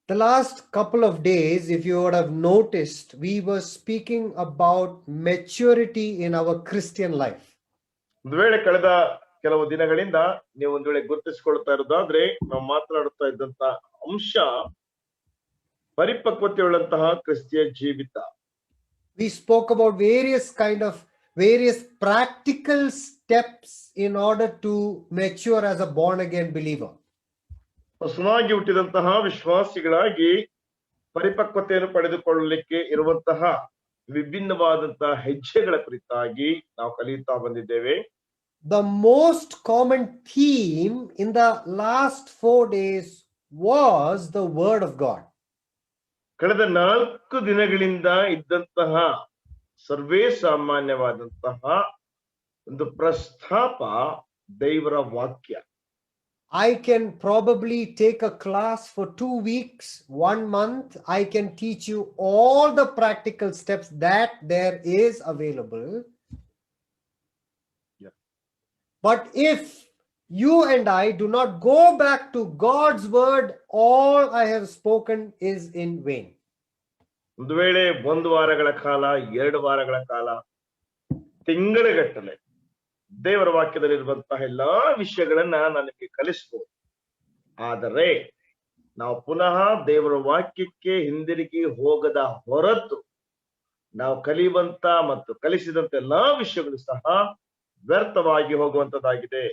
The last couple of days, if you would have noticed, we were speaking about maturity in our Christian life. ಒಂದು ವೇಳೆ ಕಳೆದ ಕೆಲವು ದಿನಗಳಿಂದ ನೀವು ಒಂದು ವೇಳೆ ಗುರುತಿಸಿಕೊಳ್ತಾ ಇರೋದಾದ್ರೆ ನಾವು ಮಾತನಾಡುತ್ತಾ ಇದ್ದಂತ ಅಂಶ ಪರಿಪಕ್ವತೆಯುಳ್ಳಂತಹ ಕ್ರಿಸ್ತಿಯ ಜೀವಿತ. We spoke about various practical steps in order to mature as a born again believer. ಹೊಸದಾಗಿ ಹುಟ್ಟಿದಂತಹ ವಿಶ್ವಾಸಿಗಳಾಗಿ ಪರಿಪಕ್ವತೆಯನ್ನು ಪಡೆದುಕೊಳ್ಳಲಿಕ್ಕೆ ಇರುವಂತಹ ವಿಭಿನ್ನವಾದಂತಹ ಹೆಜ್ಜೆಗಳ ಕುರಿತಾಗಿ ನಾವು ಕಲಿಯುತ್ತಾ ಬಂದಿದ್ದೇವೆ. The most common theme in the last 4 days was the word of God. ಕಳೆದ 4 ದಿನಗಳಿಂದ ಇದ್ದಂತಹ ಸರ್ವೇ ಸಾಮಾನ್ಯವಾದಂತಹ ಒಂದು ಪ್ರಸ್ತಾಪ ದೇವರ ವಾಕ್ಯ. I can probably take a class for 2 weeks, 1 month. I can teach you all the practical steps that there is available. Yeah. But if you and I do not go back to God's word, all I have spoken is in vain. ಒಂದು ವೇಳೆ 1 ವಾರಗಳ ಕಾಲ, 2 ವಾರಗಳ ಕಾಲ, ತಿಂಗಳುಗಟ್ಟಲೆ ದೇವರ ವಾಕ್ಯದಲ್ಲಿರುವಂತಹ ಎಲ್ಲಾ ವಿಷಯಗಳನ್ನ ನನಗೆ ಕಲಿಸಬಹುದು. ಆದರೆ ನಾವು ಪುನಃ ದೇವರ ವಾಕ್ಯಕ್ಕೆ ಹಿಂದಿರುಗಿ ಹೋಗದ ಹೊರತು ನಾವು ಕಲಿಯುವಂತ ಮತ್ತು ಕಲಿಸಿದಂತ ಎಲ್ಲಾ ವಿಷಯಗಳು ಸಹ ವ್ಯರ್ಥವಾಗಿ ಹೋಗುವಂತದ್ದಾಗಿದೆ.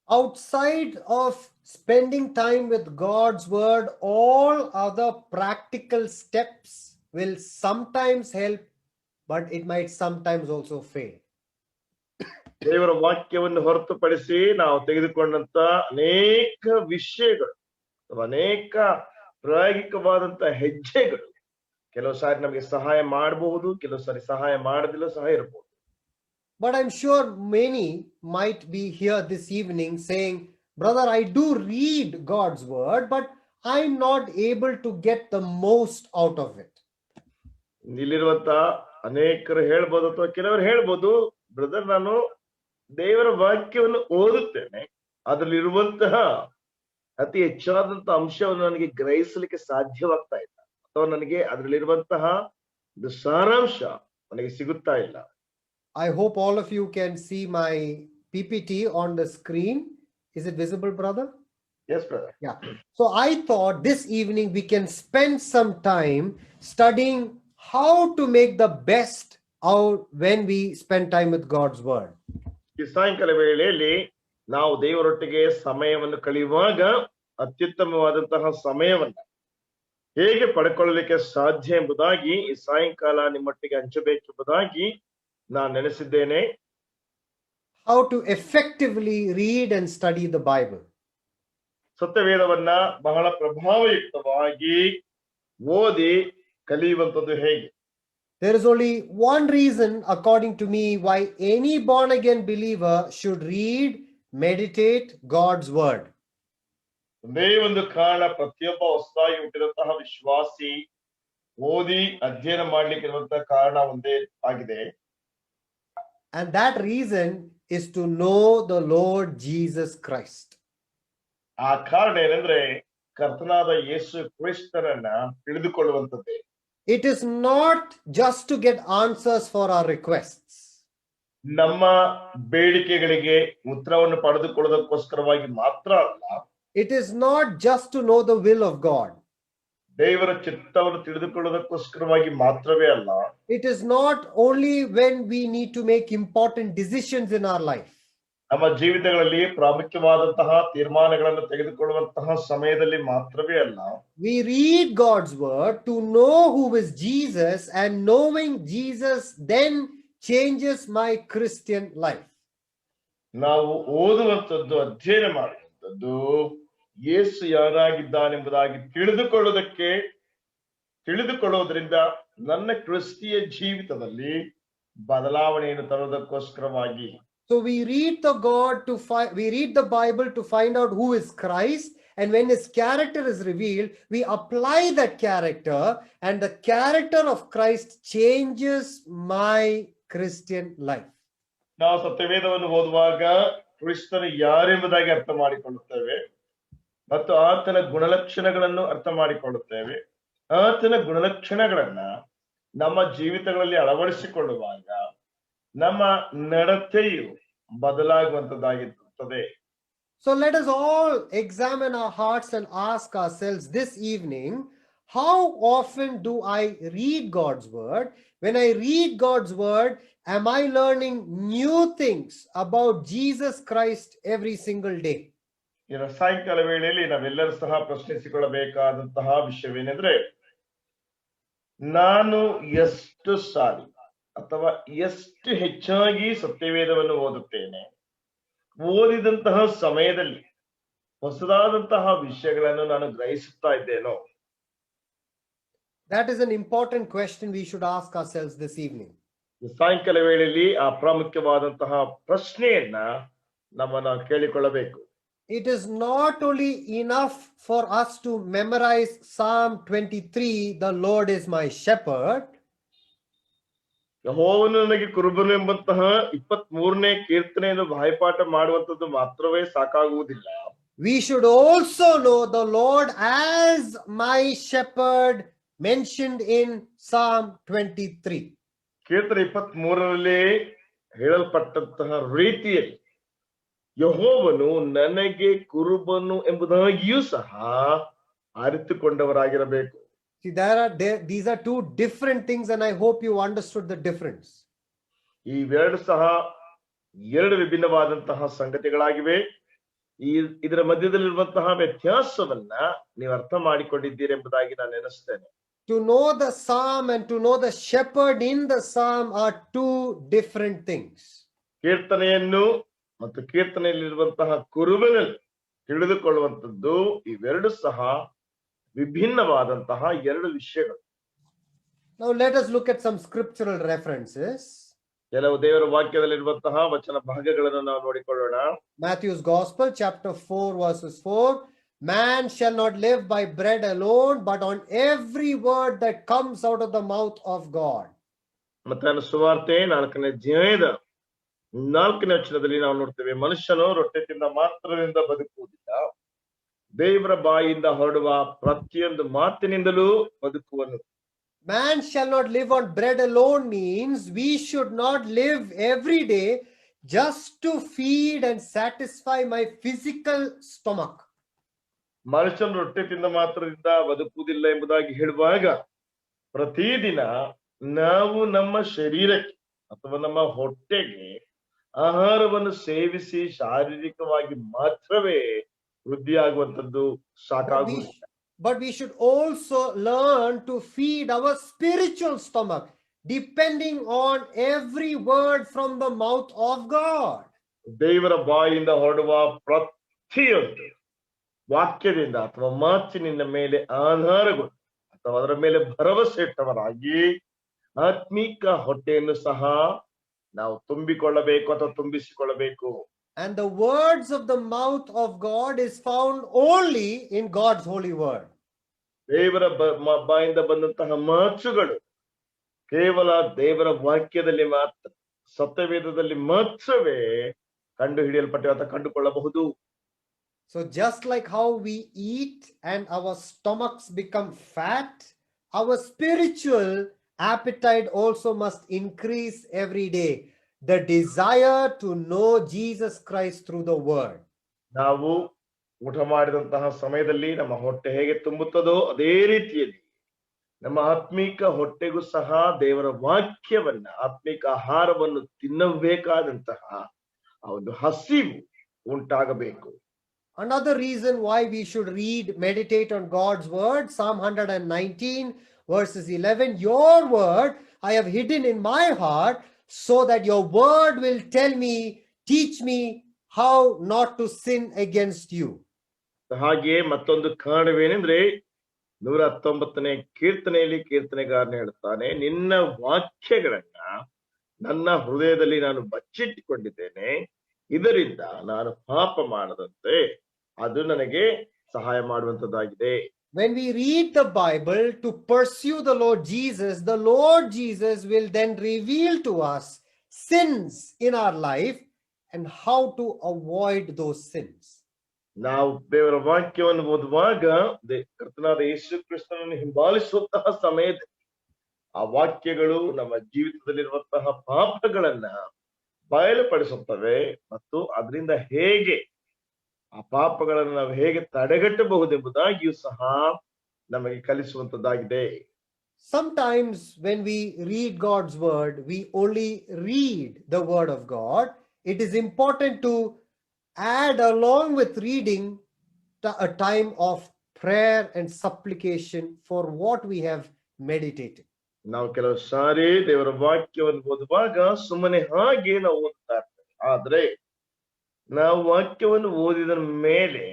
Outside of spending time with God's word, all other practical steps will sometimes help, but it might sometimes also fail. ದೇವರ ವಾಕ್ಯವನ್ನು ಹೊರತುಪಡಿಸಿ ನಾವು ತೆಗೆದುಕೊಂಡಂತ ಅನೇಕ ವಿಷಯಗಳು, ಅನೇಕ ಪ್ರಾಯೋಗಿಕವಾದಂತ ಹೆಜ್ಜೆಗಳು ಕೆಲವು ಸಾರಿ ನಮಗೆ ಸಹಾಯ ಮಾಡಬಹುದು, ಕೆಲವು ಸಾರಿ ಸಹಾಯ ಮಾಡದಿಲ್ಲ ಸಹ ಇರಬಹುದು. But I'm sure many might be here this evening saying, brother, I do read God's word, but I'm not able to get the most out of it. ಇಲ್ಲಿರುವಂತ ಅನೇಕರು ಹೇಳ್ಬೋದು ಅಥವಾ ಕೆಲವರು ಹೇಳ್ಬೋದು, ಬ್ರದರ್ ನಾನು ದೇವರ ವಾಕ್ಯವನ್ನು ಓದುತ್ತೇನೆ, ಅದರಲ್ಲಿರುವಂತಹ ಅತಿ ಹೆಚ್ಚಾದಂತಹ ಅಂಶವನ್ನು ನನಗೆ ಗ್ರಹಿಸಲಿಕ್ಕೆ ಸಾಧ್ಯವಾಗ್ತಾ ಇಲ್ಲ, ಅಥವಾ ನನಗೆ ಅದರಲ್ಲಿರುವಂತಹ ಒಂದು ಸಾರಾಂಶ ನನಗೆ ಸಿಗುತ್ತಾ ಇಲ್ಲ. I hope all of you can see my PPT on the screen. Is it visible, brother? Yes, brother. Yeah. So I thought this evening we can spend some time studying how to make the best out when we spend time with God's word. ಈ ಸಾಯಂಕಾಲ ವೇಳೆಯಲ್ಲಿ ನಾವು ದೇವರೊಟ್ಟಿಗೆ ಸಮಯವನ್ನು ಕಳೆಯುವಾಗ ಅತ್ಯುತ್ತಮವಾದಂತಹ ಸಮಯವನ್ನ ಹೇಗೆ ಪಡ್ಕೊಳ್ಳಲಿಕ್ಕೆ ಸಾಧ್ಯ ಎಂಬುದಾಗಿ ಈ ಸಾಯಂಕಾಲ ನಿಮ್ಮೊಟ್ಟಿಗೆ ಹಂಚಬೇಕೆಂಬುದಾಗಿ ನಾನು ನೆನೆಸಿದ್ದೇನೆ. How to effectively read and study the Bible. ಸತ್ಯವೇದವನ್ನ ಬಹಳ ಪ್ರಭಾವಯುಕ್ತವಾಗಿ ಓದಿ ಕಲಿಯುವಂಥದ್ದು ಹೇಗೆ. There is only one reason, according to me, why any born again believer should read, meditate God's word. ಒಂದೇ ಒಂದು ಕಾರಣ, ಪ್ರತಿಯೊಬ್ಬ ಹೊಸದಾಗಿ ಹುಟ್ಟಿದಂತಹ ವಿಶ್ವಾಸಿ ಓದಿ ಅಧ್ಯಯನ ಮಾಡ್ಲಿಕ್ಕೆ ಇರುವಂತಹ ಕಾರಣ ಒಂದೇ ಆಗಿದೆ. And that reason is to know the Lord Jesus Christ. ಆ ಕಾರಣ ಏನಂದ್ರೆ ಕರ್ತನಾದ ಯೇಸು ಕ್ರಿಸ್ತನನ್ನ ತಿಳಿದುಕೊಳ್ಳುವಂಥದ್ದೇ. It is not just to get answers for our requests. ನಮ್ಮ ಬೇಡಿಕೆಗಳಿಗೆ ಉತ್ತರವನ್ನು ಪಡೆದುಕೊಳ್ಳೋದಕ್ಕೋಸ್ಕರವಾಗಿ ಮಾತ್ರ ಅಲ್ಲ. It is not just to know the will of God. ದೇವರ ಚಿತ್ತವನ್ನು ತಿಳಿದುಕೊಳ್ಳೋದಕ್ಕೋಸ್ಕರವಾಗಿ ಮಾತ್ರವೇ ಅಲ್ಲ. It is not only when we need to make important decisions in our life. ನಮ್ಮ ಜೀವಿತಗಳಲ್ಲಿ ಪ್ರಾಮುಖ್ಯವಾದಂತಹ ತೀರ್ಮಾನಗಳನ್ನು ತೆಗೆದುಕೊಳ್ಳುವಂತಹ ಸಮಯದಲ್ಲಿ ಮಾತ್ರವೇ ಅಲ್ಲ. We read God's word to know who is Jesus, and knowing Jesus then changes my Christian life. ನಾವು ಓದುವಂಥದ್ದು, ಅಧ್ಯಯನ ಮಾಡುವಂಥದ್ದು ಯೇಸು ಯಾರಾಗಿದ್ದಾನೆಂಬುದಾಗಿ ತಿಳಿದುಕೊಳ್ಳೋದ್ರಿಂದ ನನ್ನ ಕ್ರಿಸ್ತಿಯ ಜೀವಿತದಲ್ಲಿ ಬದಲಾವಣೆಯನ್ನು ತರುವುದಕ್ಕೋಸ್ಕರವಾಗಿ. So we read the Bible to find out who is Christ, and when his character is revealed, we apply that character, and the character of Christ changes my Christian life. ನಾವು ಸತ್ಯವೇದವನ್ನು ಓದುವಾಗ ಕ್ರಿಸ್ತನು ಯಾರೆಂಬುದಾಗಿ ಅರ್ಥ ಮಾಡಿಕೊಳ್ಳುತ್ತೇವೆ. ಮತ್ತು ಆತನ ಗುಣಲಕ್ಷಣಗಳನ್ನು ಅರ್ಥ ಮಾಡಿಕೊಳ್ಳುತ್ತೇವೆ. ಆತನ ಗುಣಲಕ್ಷಣಗಳನ್ನ ನಮ್ಮ ಜೀವಿತಗಳಲ್ಲಿ ಅಳವಡಿಸಿಕೊಳ್ಳುವಾಗ ನಮ್ಮ ನಡತೆಯು ಬದಲಾಗುವಂತದ್ದಾಗಿರುತ್ತದೆ. So let us all examine our hearts and ask ourselves this evening, how often do I read God's word? When I read God's word, am I learning new things about Jesus Christ every single day? ಇನ್ನು ಸಾಯಂಕಾಲ ವೇಳೆಯಲ್ಲಿ ನಾವೆಲ್ಲರೂ ಸಹ ಪ್ರಶ್ನಿಸಿಕೊಳ್ಳಬೇಕಾದಂತಹ ವಿಷಯವೇನೆಂದ್ರೆ, ನಾನು ಎಷ್ಟು ಸಾರಿ ಅಥವಾ ಎಷ್ಟು ಹೆಚ್ಚಾಗಿ ಸತ್ಯವೇದವನ್ನು ಓದುತ್ತೇನೆ, ಓದಿದಂತಹ ಸಮಯದಲ್ಲಿ ಹೊಸದಾದಂತಹ ವಿಷಯಗಳನ್ನು ನಾನು ಗ್ರಹಿಸುತ್ತಾ ಇದ್ದೇನೋ? That is an important question we should ask ourselves this evening. ಸಾಯಂಕಾಲ ವೇಳೆಯಲ್ಲಿ ಆ ಪ್ರಾಮುಖ್ಯವಾದಂತಹ ಪ್ರಶ್ನೆಯನ್ನ ನಾವು ಕೇಳಿಕೊಳ್ಳಬೇಕು. It is not only enough for us to memorize Psalm 23, the Lord is my shepherd. ಯೆಹೋವನು ನನಗೆ ಕುರುಬನು ಎಂಬಂತಹ 23ನೇ ಕೀರ್ತನೆಯನ್ನು ಬಾಯಿಪಾಠ ಮಾಡುವಂತದ್ದು ಮಾತ್ರವೇ ಸಾಕಾಗುವುದಿಲ್ಲ. We should also know the Lord as my shepherd mentioned in Psalm 23. ಕೀರ್ತನೆ 23ರಲ್ಲಿ ಹೇಳಲ್ಪಟ್ಟಂತಹ ರೀತಿಯಲ್ಲಿ ಯೆಹೋವನು ನನಗೆ ಕುರುಬನು ಎಂಬುದಾಗಿಯೂ ಸಹ ಅರಿತುಕೊಂಡವರಾಗಿರಬೇಕು. See, these are two different things, and I hope you understood the difference. ಇವೆರಡು ಸಹ ಎರಡು ವಿಭಿನ್ನವಾದಂತಹ ಸಂಗತಿಗಳಾಗಿವೆ. ಇದರ ಮಧ್ಯದಲ್ಲಿರುವಂತಹ ವ್ಯತ್ಯಾಸವನ್ನ ನೀವು ಅರ್ಥ ಮಾಡಿಕೊಂಡಿದ್ದೀರಿ ಎಂಬುದಾಗಿ ನಾನು ನೆನೆಸ್ತೇನೆ. To know the psalm and to know the shepherd in the psalm are two different things. ಕೀರ್ತನೆಯನ್ನು ಮತ್ತು ಕೀರ್ತನೆಯಲ್ಲಿರುವಂತಹ ಕುರುಬನಲ್ಲಿ ತಿಳಿದುಕೊಳ್ಳುವಂಥದ್ದು ಇವೆರಡು ಸಹ ವಿಭಿನ್ನವಾದಂತಹ ಎರಡು ವಿಷಯಗಳು. Now let us look at some scriptural references. ಕೆಲವು ದೇವರ ವಾಕ್ಯದಲ್ಲಿರುವಂತಹ ವಚನ ಭಾಗಗಳನ್ನು ನಾವು ನೋಡಿಕೊಳ್ಳೋಣ. Matthew's Gospel, chapter 4, verses 4. Man shall not live by bread alone, but on every word that comes out of the mouth of God. ಮತ್ತಾಯನ ಸುವಾರ್ತೆ 4ನೇ ಅಧ್ಯಾಯದ 4ನೇ ವಚನದಲ್ಲಿ ನಾವು ನೋಡ್ತೇವೆ, ಮನುಷ್ಯನು ರೊಟ್ಟೆ ತಿಂದ ಮಾತ್ರದಿಂದ ಬದುಕುವುದಿಲ್ಲ, ದೇವರ ಬಾಯಿಯಿಂದ ಹೊರಡುವ ಪ್ರತಿಯೊಂದು ಮಾತಿನಿಂದಲೂ ಬದುಕುವನು. Man shall not live on bread alone means we should not live every day just to feed and satisfy my physical stomach. ಮನುಷ್ಯನು ರೊಟ್ಟೆ ತಿಂದ ಮಾತ್ರದಿಂದ ಬದುಕುವುದಿಲ್ಲ ಎಂಬುದಾಗಿ ಹೇಳುವಾಗ, ಪ್ರತಿದಿನ ನಾವು ನಮ್ಮ ಶರೀರಕ್ಕೆ ಅಥವಾ ನಮ್ಮ ಹೊಟ್ಟೆಗೆ ಆಹಾರವನ್ನು ಸೇವಿಸಿ ಶಾರೀರಿಕವಾಗಿ ಮಾತ್ರವೇ ವೃದ್ಧಿಯಾಗುವಂಥದ್ದು ಸಾಕಾಗುವುದಿಲ್ಲ. But we should also learn to feed our spiritual stomach, depending on every word from the mouth of God. ದೇವರ ಬಾಯಿಂದ ಹೊರಡುವ ಪ್ರತಿಯೊಂದು ವಾಕ್ಯದಿಂದ ಅಥವಾ ಮಾತಿನ ಮೇಲೆ ಆಧಾರಗೊಂಡು ಅಥವಾ ಅದರ ಮೇಲೆ ಭರವಸೆ ಇಟ್ಟವರಾಗಿ ಆತ್ಮಿಕ ಹೊಟ್ಟೆಯನ್ನು ಸಹ ನಾವು ತುಂಬಿಕೊಳ್ಳಬೇಕು ಅಥವಾ ತುಂಬಿಸಿಕೊಳ್ಳಬೇಕು. And the words of the mouth of God is found only in God's holy word. ದೇವರ ಬಾಯಿಂದ ಬಂದಂತಹ ಮಾತುಗಳು ಕೇವಲ ದೇವರ ವಾಕ್ಯದಲ್ಲಿ ಮಾತ್ರ, ಸತ್ಯವೇದದಲ್ಲಿ ಮಾತ್ರವೇ ಕಂಡು ಹಿಡಿಯಲ್ಪಟ್ಟ ಅಥವಾ ಕಂಡುಕೊಳ್ಳಬಹುದು. So just like how we eat and our stomachs become fat, our spiritual appetite also must increase every day. The desire to know Jesus Christ through the word. ನಾವು ಊಟ ಮಾಡಿದಂತಹ ಸಮಯದಲ್ಲಿ ನಮ್ಮ ಹೊಟ್ಟೆ ಹೇಗೆ ತುಂಬುತ್ತದೋ ಅದೇ ರೀತಿಯಲ್ಲಿ ನಮ್ಮ ಆತ್ಮಿಕ ಹೊಟ್ಟೆಗೂ ಸಹ ದೇವರ ವಾಕ್ಯವನ್ನ, ಆತ್ಮಿಕ ಆಹಾರವನ್ನು ತಿನ್ನಬೇಕಾದಂತಹ ಆ ಒಂದು ಹಸಿವು ಉಂಟಾಗಬೇಕು. Another reason why we should read, meditate on God's word, Psalm 119 verses 11, your word I have hidden in my heart, so that your word will tell me, teach me how not to sin against you. ಹಾಗೆಯೇ ಮತ್ತೊಂದು ಕಾರಣವೇನೆಂದ್ರೆ 119ನೇ ಕೀರ್ತನೆಯಲ್ಲಿ ಕೀರ್ತನೆಗಾರನ ಹೇಳ್ತಾನೆ, ನಿನ್ನ ವಾಕ್ಯಗಳನ್ನ ನನ್ನ ಹೃದಯದಲ್ಲಿ ನಾನು ಬಚ್ಚಿಟ್ಟುಕೊಂಡಿದ್ದೇನೆ, ಇದರಿಂದ ನಾನು ಪಾಪ ಮಾಡದಂತೆ ಅದು ನನಗೆ ಸಹಾಯ ಮಾಡುವಂತದ್ದಾಗಿದೆ. When we read the Bible to pursue the Lord Jesus will then reveal to us sins in our life and how to avoid those sins. ನಾವು ದೇವರ ವಾಕ್ಯವನ್ನು ಓದುವಾಗ ಕರ್ತನಾದ ಯೇಸು ಕ್ರಿಸ್ತನನ್ನು ಹಿಂಬಾಲಿಸುವಂತಹ ಸಮಯದಲ್ಲಿ ಆ ವಾಕ್ಯಗಳು ನಮ್ಮ ಜೀವಿತದಲ್ಲಿರುವಂತಹ ಪಾಪಗಳನ್ನ ಬಯಲುಪಡಿಸುತ್ತವೆ ಮತ್ತು ಅದರಿಂದ ಹೇಗೆ ಆ ಪಾಪಗಳನ್ನು ನಾವು ಹೇಗೆ ತಡೆಗಟ್ಟಬಹುದೆಂಬುದಾಗಿಯೂ ಸಹ ನಮಗೆ ಕಲಿಸುವಂತದ್ದಾಗಿದೆ. Sometimes when we read God's word, we only read the word of God. It is important to add along with reading a time of prayer and supplication for what we have meditated. ನಾವು ಕೆಲವು ಸಾರಿ ದೇವರ ವಾಕ್ಯವನ್ನು ಓದುವಾಗ ಸುಮ್ಮನೆ ಹಾಗೆ ನಾವು ಓದ್ತಾ ಇರ್ತೇವೆ. ಆದ್ರೆ ನಾವು ವಾಕ್ಯವನ್ನು ಓದಿದ ಮೇಲೆ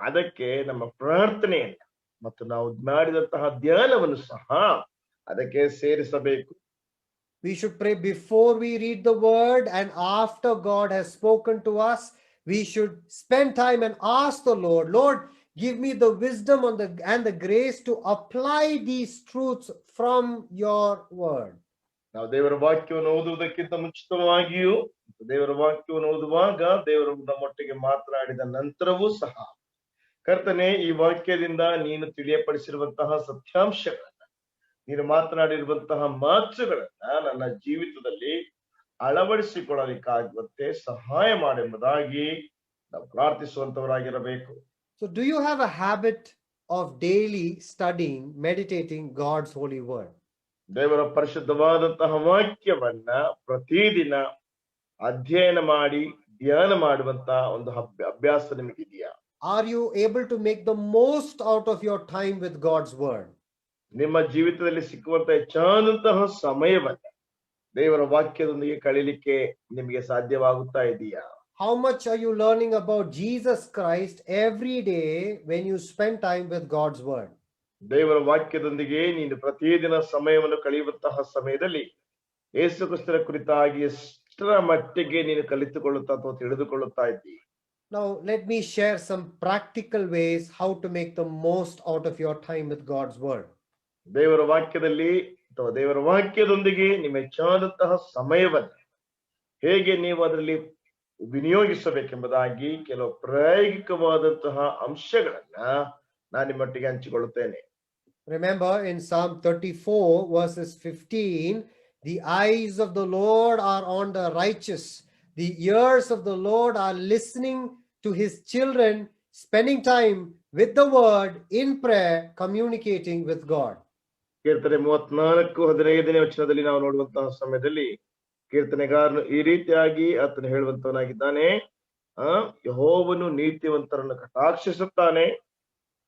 ಅದಕ್ಕೆ ನಮ್ಮ ಪ್ರಾರ್ಥನೆಯನ್ನ ಮತ್ತು ನಾವು ಮಾಡಿದಂತಹ ಧ್ಯಾನವನ್ನು ಸಹ ಅದಕ್ಕೆ ಸೇರಿಸಬೇಕು. We should pray before we read the word, and after God has spoken to us, we should spend time and ask the Lord, give me the wisdom and the grace to apply these truths from your word. ನಾವು ದೇವರ ವಾಕ್ಯವನ್ನು ಓದುವುದಕ್ಕಿಂತ ಮುಂಚಿತವಾಗಿಯೂ ದೇವರ ವಾಕ್ಯವನ್ನು ಓದುವಾಗ ದೇವರು ನಮ್ಮೊಟ್ಟಿಗೆ ಮಾತನಾಡಿದ ನಂತರವೂ ಸಹ ಕರ್ತನೆ, ಈ ವಾಕ್ಯದಿಂದ ನೀನು ತಿಳಿಯಪಡಿಸಿರುವಂತಹ ಸತ್ಯಾಂಶಗಳನ್ನ, ನೀನು ಮಾತನಾಡಿರುವಂತಹ ಮಾತುಗಳನ್ನ ನನ್ನ ಜೀವಿತದಲ್ಲಿ ಅಳವಡಿಸಿಕೊಳ್ಳಲಿಕ್ಕಾಗುವಂತೆ ಸಹಾಯ ಮಾಡೆಂಬುದಾಗಿ ನಾವು ಪ್ರಾರ್ಥಿಸುವಂತವರಾಗಿರಬೇಕು. So do you have a habit of daily studying, meditating God's holy word? ದೇವರ ಪರಿಶುದ್ಧವಾದಂತಹ ವಾಕ್ಯವನ್ನ ಪ್ರತಿದಿನ ಅಧ್ಯಯನ ಮಾಡಿ ಧ್ಯಾನ ಮಾಡುವಂತ ಒಂದು ಅಭ್ಯಾಸ ನಿಮಗಿದೆಯಾ? Are you able to make the most out of your time with God's word? ನಿಮ್ಮ ಜೀವಿತದಲ್ಲಿ ಸಿಕ್ಕುವಂತ ಹೆಚ್ಚಾದಂತಹ ಸಮಯವನ್ನ ದೇವರ ವಾಕ್ಯದೊಂದಿಗೆ ಕಳೀಲಿಕ್ಕೆ ನಿಮಗೆ ಸಾಧ್ಯವಾಗುತ್ತಾ ಇದೆಯಾ? How much are you learning about Jesus Christ every day when you spend time with God's word? ದೇವರ ವಾಕ್ಯದೊಂದಿಗೆ ನೀನು ಪ್ರತಿದಿನ ಸಮಯವನ್ನು ಕಳೆಯುವಂತಹ ಸಮಯದಲ್ಲಿ ಯೇಸು ಕ್ರಿಸ್ತನ ಕುರಿತಾಗಿ ಎಷ್ಟರ ಮಟ್ಟಿಗೆ ನೀನು ಕಲಿತುಕೊಳ್ಳುತ್ತಾ ಅಥವಾ ತಿಳಿದುಕೊಳ್ಳುತ್ತಾ ಇದ್ದೀ? Now let me share some practical ways how to make the most out of your time with God's word. ದೇವರ ವಾಕ್ಯದಲ್ಲಿ ಅಥವಾ ದೇವರ ವಾಕ್ಯದೊಂದಿಗೆ ನಿಮ್ಮ ಹೆಚ್ಚಾದಂತಹ ಸಮಯವನ್ನ ಹೇಗೆ ನೀವು ಅದರಲ್ಲಿ ವಿನಿಯೋಗಿಸಬೇಕೆಂಬುದಾಗಿ ಕೆಲವು ಪ್ರಾಯೋಗಿಕವಾದಂತಹ ಅಂಶಗಳನ್ನ ನಾನು ನಿಮ್ಮೊಟ್ಟಿಗೆ ಹಂಚಿಕೊಳ್ಳುತ್ತೇನೆ. Remember in Psalm 34 verses 15, the eyes of the Lord are on the righteous. The ears of the Lord are listening to his children, spending time with the word in prayer, communicating with God. ಕೀರ್ತನೆ 34:15 ವಚನದಲ್ಲಿ ನಾವು ನೋಡುವಂತಹ ಸಮಯದಲ್ಲಿ ಕೀರ್ತನೆಗಾರನು ಈ ರೀತಿಯಾಗಿ ಆತನು ಹೇಳುವಂತವನಾಗಿದ್ದಾನೆ, ಯೆಹೋವನು ನೀತಿವಂತರನ್ನು ಕಟಾಕ್ಷಿಸುತ್ತಾನೆ,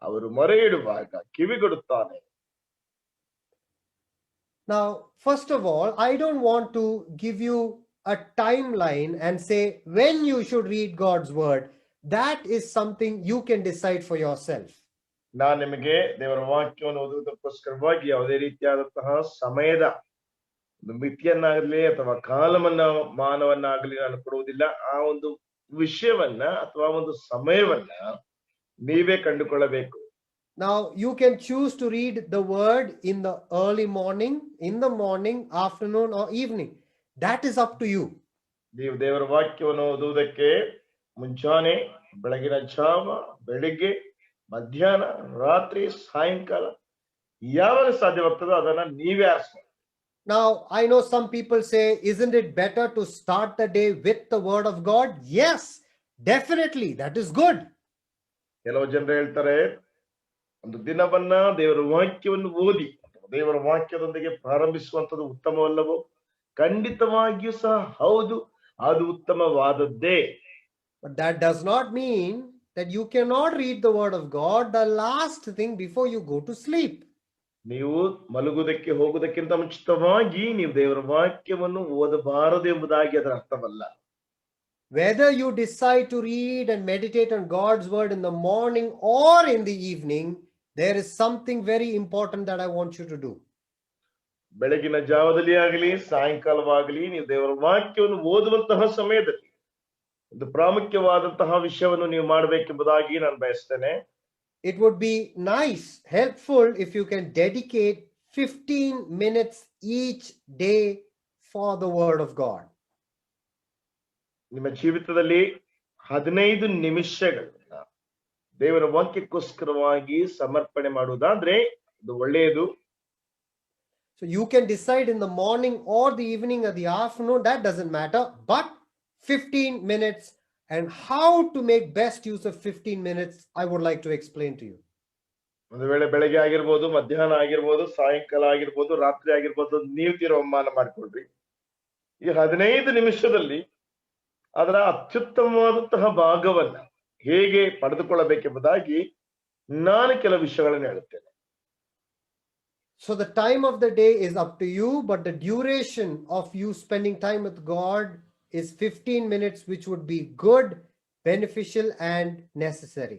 ಅವರು ಮೊರೆ ಇಡುವಾಗ ಕಿವಿಗೊಡುತ್ತಾನೆ. Now, first of all, I don't want to give you a timeline and say when you should read God's word. That is something you can decide for yourself. ನಾನು ನಿಮಗೆ ದೇವರ ವಾಕ್ಯವನ್ನು ಓದುವುದಕ್ಕೋಸ್ಕರವಾಗಿ ಯಾವುದೇ ರೀತಿಯಾದಂತಹ ಸಮಯದ ಮಿತಿಯನ್ನಾಗಲಿ ಅಥವಾ ಮಾನವನ್ನಾಗಲಿ ನಾನು ಕೊಡುವುದಿಲ್ಲ. ಆ ಒಂದು ವಿಷಯವನ್ನ ಅಥವಾ ಒಂದು ಸಮಯವನ್ನ ನೀವೇ ಕಂಡುಕೊಳ್ಳಬೇಕು. Now you can choose to read the word in the early morning, in the morning, afternoon or evening. That is up to you. ನೀವು ದೇವರ ವಾಕ್ಯವನ್ನು ಓದುವುದಕ್ಕೆ ಮುಂಚಾನೆ, ಬೆಳಗಿನ ಜಾವ, ಬೆಳಿಗ್ಗೆ, ಮಧ್ಯಾಹ್ನ, ರಾತ್ರಿ, ಸಾಯಂಕಾಲ ಯಾವಾಗ ಸಾಧ್ಯವಾಗ್ತದೋ ಅದನ್ನ ನೀವೇ ಆರಿಸಬಹುದು. Now I know some people say, isn't it better to start the day with the word of God? Yes, definitely, that is good. ಕೆಲವು ಜನರು ಹೇಳ್ತಾರೆ, ಒಂದು ದಿನವನ್ನ ದೇವರ ವಾಕ್ಯವನ್ನು ಓದಿ ದೇವರ ವಾಕ್ಯದೊಂದಿಗೆ ಪ್ರಾರಂಭಿಸುವಂತದ್ದು ಉತ್ತಮವಲ್ಲವೋ? ಖಂಡಿತವಾಗಿಯೂ ಸಹ ಹೌದು, ಅದು ಉತ್ತಮವಾದದ್ದೇ. But that does not mean that you cannot read the word of God the last thing before you go to sleep. ನೀವು ಮಲಗುವುದಕ್ಕೆ ಹೋಗುವುದಕ್ಕಿಂತ ಮುಂಚಿತವಾಗಿ ನೀವು ದೇವರ ವಾಕ್ಯವನ್ನು ಓದಬಾರದು ಎಂಬುದಾಗಿ ಅದರ ಅರ್ಥವಲ್ಲ. Whether you decide to read and meditate on God's word in the morning or in the evening, there is something very important that I want you to do. ಬೆಳಗಿನ ಜಾವದಲ್ಲಿ ಆಗಲಿ ಸಾಯಂಕಾಲವಾಗಲಿ ನೀವು ದೇವರ ವಾಕ್ಯವನ್ನು ಓದುವಂತಹ ಸಮಯದಲ್ಲಿ ಒಂದು ಪ್ರಾಮುಖ್ಯವಾದಂತಹ ವಿಷಯವನ್ನು ನೀವು ಮಾಡಬೇಕೆಂಬುದಾಗಿ ನಾನು ಬಯಸ್ತೇನೆ. It would be nice, helpful if you can dedicate 15 minutes each day for the word of God. ನಿಮ್ಮ ಜೀವಿತದಲ್ಲಿ 15 ನಿಮಿಷಗಳನ್ನ ದೇವರ ವಾಕ್ಯಕ್ಕೋಸ್ಕರವಾಗಿ ಸಮರ್ಪಣೆ ಮಾಡುವುದಾದ್ರೆ ಅದು ಒಳ್ಳೆಯದು. So you can decide in the morning or the evening or the afternoon, that doesn't matter, but 15 minutes, and how to make best use of 15 minutes, I would like to explain to you. ಒಂದು ವೇಳೆ ಬೆಳಗ್ಗೆ ಆಗಿರ್ಬೋದು, ಮಧ್ಯಾಹ್ನ ಆಗಿರ್ಬೋದು, ಸಾಯಂಕಾಲ ಆಗಿರ್ಬೋದು, ರಾತ್ರಿ ಆಗಿರ್ಬೋದು, ನೀವು ತೀರ್ಮಾನ ಮಾಡ್ಕೊಳ್ರಿ. ಈ 15 ನಿಮಿಷದಲ್ಲಿ ಅದರ ಅತ್ಯುತ್ತಮವಾದಂತಹ ಭಾಗವನ್ನ ಹೇಗೆ ಪಡೆದುಕೊಳ್ಳಬೇಕೆಂಬುದಾಗಿ ನಾನು ಕೆಲವು ವಿಷಯಗಳನ್ನು ಹೇಳುತ್ತೇನೆ. So the time of the day is up to you, but the duration of you spending time with God is 15 minutes, which would be good, beneficial, and necessary.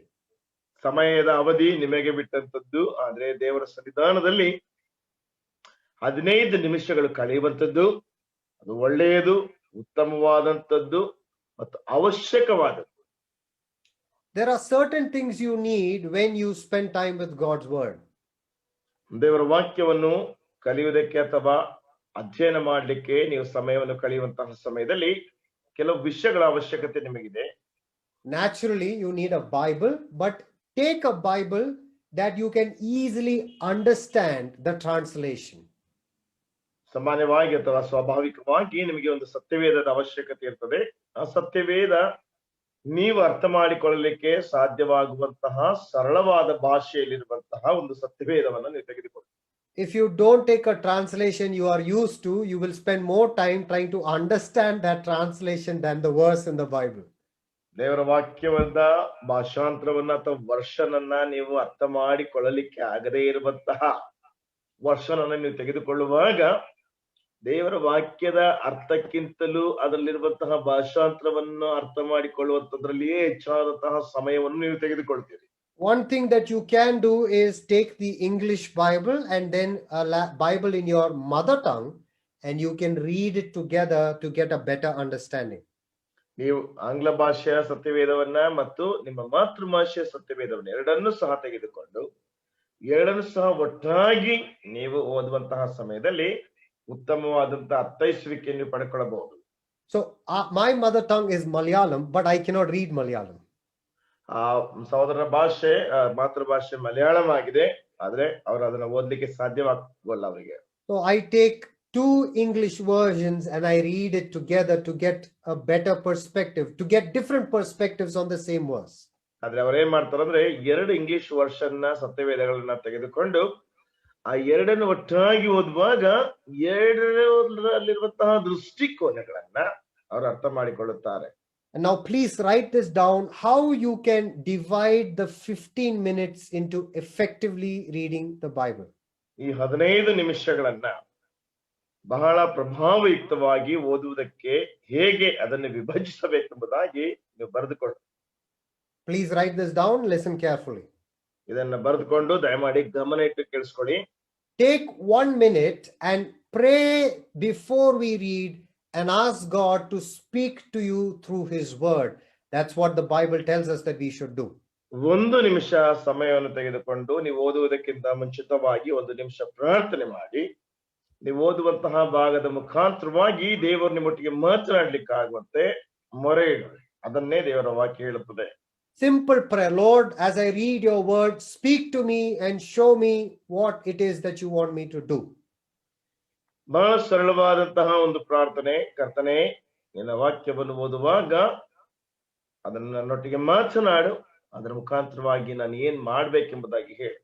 ಸಮಯದ ಅವಧಿ ನಿಮಗೆ ಬಿಟ್ಟಂತದ್ದು, ಆದ್ರೆ ದೇವರ ಸನ್ನಿಧಾನದಲ್ಲಿ 15 ನಿಮಿಷಗಳು ಕಳೆಯುವಂಥದ್ದು ಅದು ಒಳ್ಳೆಯದು, ಉತ್ತಮವಾದಂಥದ್ದು ಮತ್ತು ಅವಶ್ಯಕವಾದದ್ದು. There are certain things you need when you spend time with God's word. ದೇವರ ವಾಕ್ಯವನ್ನು ಕಲಿಯುವುದಕ್ಕೆ ಅಥವಾ ಅಧ್ಯಯನ ಮಾಡಲಿಕ್ಕೆ ನೀವು ಸಮಯವನ್ನು ಕಳೆಯುವಂತಹ ಸಮಯದಲ್ಲಿ ಕೆಲವು ವಿಷಯಗಳ ಅವಶ್ಯಕತೆ ನಿಮಗಿದೆ. Naturally, you need a Bible, but take a Bible that you can easily understand the translation. ಸಾಮಾನ್ಯವಾಗಿ ಅಥವಾ ಸ್ವಾಭಾವಿಕವಾಗಿ ನಿಮಗೆ ಒಂದು ಸತ್ಯವೇದದ ಅವಶ್ಯಕತೆ ಇರ್ತದೆ. ಆ ಸತ್ಯವೇದ ನೀವು ಅರ್ಥ ಮಾಡಿಕೊಳ್ಳಲಿಕ್ಕೆ ಸಾಧ್ಯವಾಗುವಂತಹ ಸರಳವಾದ ಭಾಷೆಯಲ್ಲಿರುವಂತಹ ಒಂದು ಸತ್ಯವೇದವನ್ನು ನೀವು ತೆಗೆದುಕೊಳ್ಳಿ. If you don't take a translation you are used to, you will spend more time trying to understand that translation than the verse in the Bible. ದೇವರ ವಾಕ್ಯವನ್ನ ಭಾಷಾಂತರವನ್ನ ಅಥವಾ ವರ್ಷನನ್ನ ನೀವು ಅರ್ಥ ಮಾಡಿಕೊಳ್ಳಲಿಕ್ಕೆ ಆಗದೇ ಇರುವಂತಹ ವರ್ಷನನ್ನ ನೀವು ತೆಗೆದುಕೊಳ್ಳುವಾಗ ದೇವರ ವಾಕ್ಯದ ಅರ್ಥಕ್ಕಿಂತಲೂ ಅದರಲ್ಲಿರುವಂತಹ ಭಾಷಾಂತರವನ್ನು ಅರ್ಥ ಮಾಡಿಕೊಳ್ಳುವಂತದ್ರಲ್ಲಿಯೇ ಹೆಚ್ಚಾದಂತಹ ಸಮಯವನ್ನು ನೀವು ತೆಗೆದುಕೊಳ್ತೀರಿ. One thing that you can do is take the English Bible and then a Bible in your mother tongue, and you can read it together to get a better understanding. ನೀವು ಆಂಗ್ಲ ಭಾಷೆಯ ಸತ್ಯವೇದವನ್ನ ಮತ್ತು ನಿಮ್ಮ ಮಾತೃಭಾಷೆಯ ಸತ್ಯವೇದವನ್ನ ಎರಡನ್ನೂ ಸಹ ತೆಗೆದುಕೊಂಡು ಎರಡನ್ನೂ ಸಹ ಒಟ್ಟಾಗಿ ನೀವು ಓದುವಂತಹ ಸಮಯದಲ್ಲಿ ಉತ್ತಮವಾದಂತಹ ಅರ್ಥೈಸುವಿಕೆಯನ್ನು ಪಡೆದುಕೊಳ್ಳಬಹುದು. So my mother tongue is Malayalam, but I cannot read Malayalam. ಸಹೋದರನ ಭಾಷೆ ಮಾತೃಭಾಷೆ ಮಲಯಾಳಂ ಆಗಿದೆ, ಆದ್ರೆ ಅವರು ಅದನ್ನ ಓದ್ಲಿಕ್ಕೆ ಸಾಧ್ಯವಾಗಲ್ಲ ಅವರಿಗೆ. So I take 2 English versions and I read it together to get a better perspective, to get different perspectives on the same verse. ಆದ್ರೆ ಅವ್ರೇನ್ ಮಾಡ್ತಾರಂದ್ರೆ 2 ಇಂಗ್ಲಿಷ್ ವರ್ಷನ್ನ ಸತ್ಯವೇದಗಳನ್ನ ತೆಗೆದುಕೊಂಡು ಆ ಎರಡನ್ನು ಒಟ್ಟಾಗಿ ಓದುವಾಗ ಎರಡರಲ್ಲಿರುವಂತಹ ದೃಷ್ಟಿಕೋನಗಳನ್ನ ಅವರು ಅರ್ಥ ಮಾಡಿಕೊಳ್ಳುತ್ತಾರೆ. And now please write this down, how you can divide the 15 minutes into effectively reading the Bible. ಈ 15 ನಿಮಿಷಗಳನ್ನ ಬಹಳ ಪ್ರಭಾವಯುಕ್ತವಾಗಿ ಓದುವುದಕ್ಕೆ ಹೇಗೆ ಅದನ್ನು ವಿಭಜಿಸಬೇಕೆಂಬುದಾಗಿ ನೀವು ಬರೆದುಕೊಳ್ಳಿ. Please write this down, listen carefully. ಇದನ್ನ ಬರೆದುಕೊಂಡು ದಯಮಾಡಿ ಗಮನ ಇಟ್ಟು ಕೇಳಿಸ್ಕೊಳ್ಳಿ. Take 1 minute and pray before we read and ask God to speak to you through his word. That's what the Bible tells us that we should do. 1 ನಿಮಿಷ ಸಮಯವನ್ನು ತೆಗೆದುಕೊಂಡು ನೀವು ಓದುವುದಕ್ಕಿಂತ ಮುಂಚಿತವಾಗಿ 1 ನಿಮಿಷ ಪ್ರಾರ್ಥನೆ ಮಾಡಿ ನೀವು ಓದುವಂತಹ ಭಾಗದ ಮುಖಾಂತರವಾಗಿ ದೇವರು ನಿಮ್ಮೊಟ್ಟಿಗೆ ಮಾತನಾಡ್ಲಿಕ್ಕಾಗುವಂತೆ ಮೊರೆ ಇಡಿ. ಅದನ್ನೇ ದೇವರ ವಾಕ್ಯ ಹೇಳುತ್ತದೆ. Simple prayer. Lord, as I read your word, speak to me and show me what it is that you want me to do. ಬಹಳ ಸರಳವಾದಂತಹ ಒಂದು ಪ್ರಾರ್ಥನೆ. ಕರ್ತನೇ, ನಿನ್ನ ವಾಕ್ಯವನ್ನು ಓದುವಾಗ ಅದನ್ನು ನನ್ನೊಟ್ಟಿಗೆ ಮಾತನಾಡು, ಅದರ ಮುಖಾಂತರವಾಗಿ ನಾನು ಏನ್ ಮಾಡ್ಬೇಕೆಂಬುದಾಗಿ ಹೇಳು.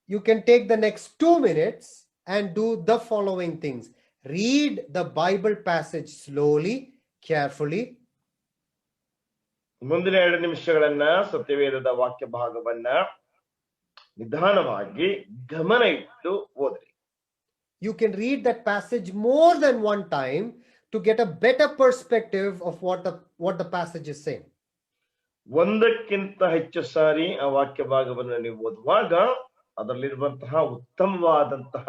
You can take the next 2 minutes and do the following things. Read the Bible passage slowly, carefully. ಮುಂದಿನ 2 ನಿಮಿಷಗಳನ್ನ ಸತ್ಯವೇದದ ವಾಕ್ಯ ಭಾಗವನ್ನ ನಿಧಾನವಾಗಿ ಗಮನ ಇಟ್ಟು ಓದ್ರಿ. You can read that passage more than one time to get a better perspective of what the passage is saying. ಒಂದಕ್ಕಿಂತ ಹೆಚ್ಚು ಸಾರಿ ಆ ವಾಕ್ಯ ಭಾಗವನ್ನು ನೀವು ಓದುವಾಗ ಅದರಲ್ಲಿರುವಂತಹ ಉತ್ತಮವಾದಂತಹ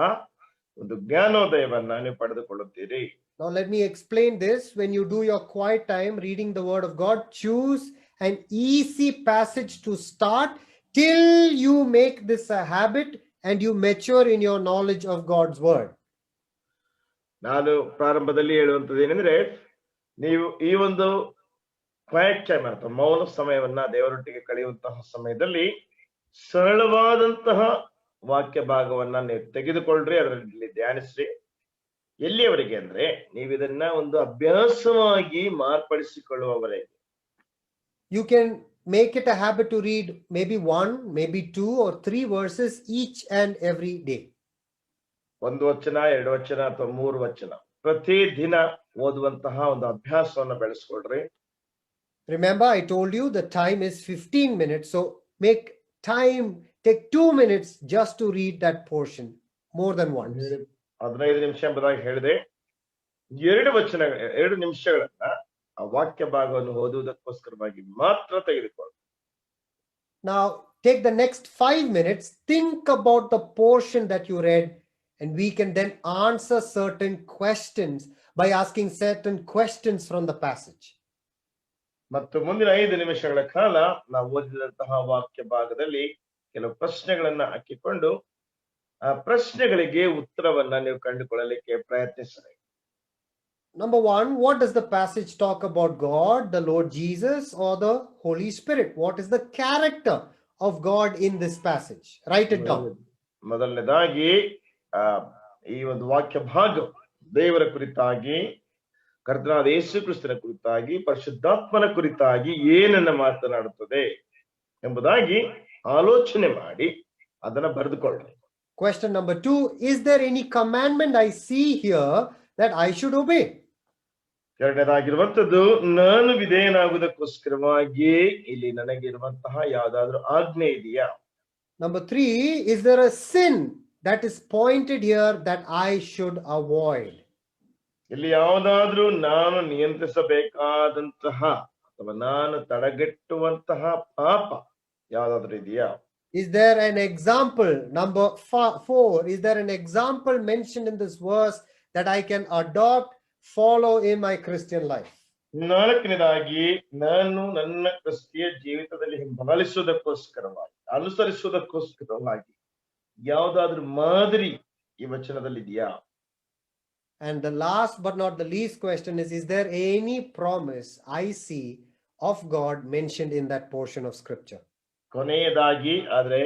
ಒಂದು ಜ್ಞಾನೋದಯವನ್ನ ನೀವು ಪಡೆದುಕೊಳ್ಳುತ್ತೀರಿ. Now let me explain this. When you do your quiet time reading the word of God, choose an easy passage to start till you make this a habit and you mature in your knowledge of God's word. ನಾನು ಪ್ರಾರಂಭದಲ್ಲಿ ಹೇಳುವಂತದ್ದು ಏನಂದ್ರೆ, ನೀವು ಈ ಒಂದು quite time ಅಂತ ಮೌನ ಸಮಯವನ್ನ ದೇವರೊಟ್ಟಿಗೆ ಕಳೆಯುವಂತಹ ಸಮಯದಲ್ಲಿ ಸರಳವಾದಂತಹ ವಾಕ್ಯ ಭಾಗವನ್ನ ನೀವು ತೆಗೆದುಕೊಳ್ಳ್ರಿ, ಅದರಲ್ಲಿ ಧ್ಯಾನಿಸ್ರಿ. ಎಲ್ಲಿಯವರೆಗೆ ಅಂದ್ರೆ ನೀವಿದನ್ನ ಒಂದು ಅಭ್ಯಾಸವಾಗಿ ಮಾರ್ಪಡಿಸಿಕೊಳ್ಳುವವರೆಗೆ. You can make it a habit to read maybe 1, maybe 2 or 3 verses each and every day. ಒಂದು ವಚನ, 2 ವಚನ ಅಥವಾ 3 ವಚನ ಪ್ರತಿ ದಿನ ಓದುವಂತಹ ಒಂದು ಅಭ್ಯಾಸವನ್ನ ಬೆಳೆಸ್ಕೊಳ್ರಿ. Remember, I told you the time is 15 minutes. So make time, take 2 minutes just to read that portion more than once. 15 ನಿಮಿಷ ಎಂಬುದಾಗಿ ಹೇಳಿದೆ. 2 ನಿಮಿಷಗಳನ್ನ ಆ ವಾಕ್ಯ ಭಾಗವನ್ನು ಓದುವುದಕ್ಕೋಸ್ಕರವಾಗಿ ಮಾತ್ರ ತೆಗೆದುಕೊಳ್ಳಿ. Now take the next 5 minutes, think about the portion that you read, and we can then answer certain questions by asking certain questions from the passage. ಮತ್ತು ಮುಂದಿನ 5 ನಿಮಿಷಗಳ ಕಾಲ ನಾವು ಓದಿದಂತಹ ವಾಕ್ಯ ಭಾಗದಲ್ಲಿ ಕೆಲವು ಪ್ರಶ್ನೆಗಳನ್ನ ಹಾಕಿಕೊಂಡು ಆ ಪ್ರಶ್ನೆಗಳಿಗೆ ಉತ್ತರವನ್ನ ನೀವು ಕಂಡುಕೊಳ್ಳಲಿಕ್ಕೆ ಪ್ರಯತ್ನಿಸಬೇಕು. Number 1, what does the passage talk about God, the Lord Jesus, or the Holy Spirit? What is the character of God in this passage? Write it down. ಮೊದಲನೇದಾಗಿ ಈ ಒಂದು ವಾಕ್ಯ ಭಾಗ ದೇವರ ಕುರಿತಾಗಿ, ಕರ್ತನಾದ ಯೇಸು ಕ್ರಿಸ್ತನ ಕುರಿತಾಗಿ, ಪರಿಶುದ್ಧಾತ್ಮನ ಕುರಿತಾಗಿ ಏನನ್ನ ಮಾತನಾಡುತ್ತದೆ ಎಂಬುದಾಗಿ ಆಲೋಚನೆ ಮಾಡಿ ಅದನ್ನ ಬರೆದುಕೊಳ್ಳಿ. Question number 2, is there any commandment I see here that I should obey? ಎರಡನೇದಾಗಿರುವಂತದ್ದು, ನಾನು ವಿಧೇಯನಾಗುವುದಕ್ಕೋಸ್ಕರವಾಗಿ ಇಲ್ಲಿ ನನಗಿರುವಂತಹ ಯಾವ್ದಾದ್ರು ಆಜ್ಞೆ ಇದೆಯಾ? Number 3, is there a sin that is pointed here that I should avoid? ಇಲ್ಲಿ ಯಾವ್ದಾದ್ರೂ ನಾನು ನಿಯಂತ್ರಿಸಬೇಕಾದಂತಹ ಅಥವಾ ನಾನು ತಡೆಗಟ್ಟುವಂತಹ ಪಾಪ ಯಾವ್ದಾದ್ರು ಇದೆಯಾ? Is there an example? Number 4, is there an example mentioned in this verse that I can adopt, follow in my Christian life? 4ನೇದಾಗಿ, ನಾನು ನನ್ನ ಕ್ರಿಸ್ತಿಯ ಜೀವಿತದಲ್ಲಿ ಅನುಸರಿಸುವುದಕ್ಕೋಸ್ಕರವಾಗಿ ಯಾವ್ದಾದ್ರು ಮಾದರಿ ಈ ವಚನದಲ್ಲಿ ಇದೆಯಾ? And the last but not the least question is there any promise I see of God mentioned in that portion of scripture? ಕೊನೆಯದಾಗಿ, ಆದ್ರೆ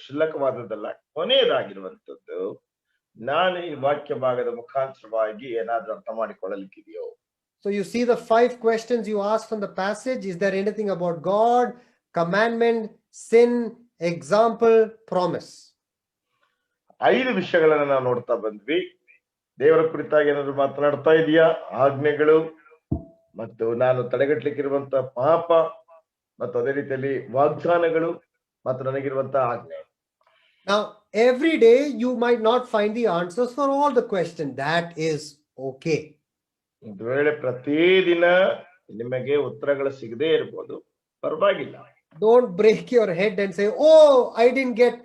ಕ್ಷುಲ್ಲಕವಾದದ್ದಲ್ಲ, ಕೊನೆಯದಾಗಿರುವಂತದ್ದು, ನಾನು ಈ ವಾಕ್ಯ ಭಾಗದ ಮುಖಾಂತರವಾಗಿ ಏನಾದ್ರೂ ಅರ್ಥ ಮಾಡಿಕೊಳ್ಳಲಿಕ್ಕಿದೆಯೋ? So you see the 5 questions you asked from the passage. Is there anything about God, commandment, sin, example, promise? 5 ವಿಷಯಗಳನ್ನ ನಾವು ನೋಡ್ತಾ ಬಂದ್ವಿ. ದೇವರ ಕುರಿತಾಗಿ ಏನಾದ್ರು ಮಾತನಾಡ್ತಾ ಇದೆಯಾ, ಆಜ್ಞೆಗಳು, ಮತ್ತು ನಾನು ತಡೆಗಟ್ಟಲಿಕ್ಕಿರುವಂತ ಪಾಪ, ಮತ್ತು ಅದೇ ರೀತಿಯಲ್ಲಿ ವಾಗ್ದಾನಗಳು, ಮತ್ತು ನನಗಿರುವಂತಹ ಆಜ್ಞೆ. Now every day you might not find the answers for all the questions. That is okay. ಒಂದು ವೇಳೆ ಪ್ರತಿದಿನ ನಿಮಗೆ ಉತ್ತರಗಳು ಸಿಗದೇ ಇರಬಹುದು, ಪರವಾಗಿಲ್ಲ. Don't break your head and say, oh, I didn't get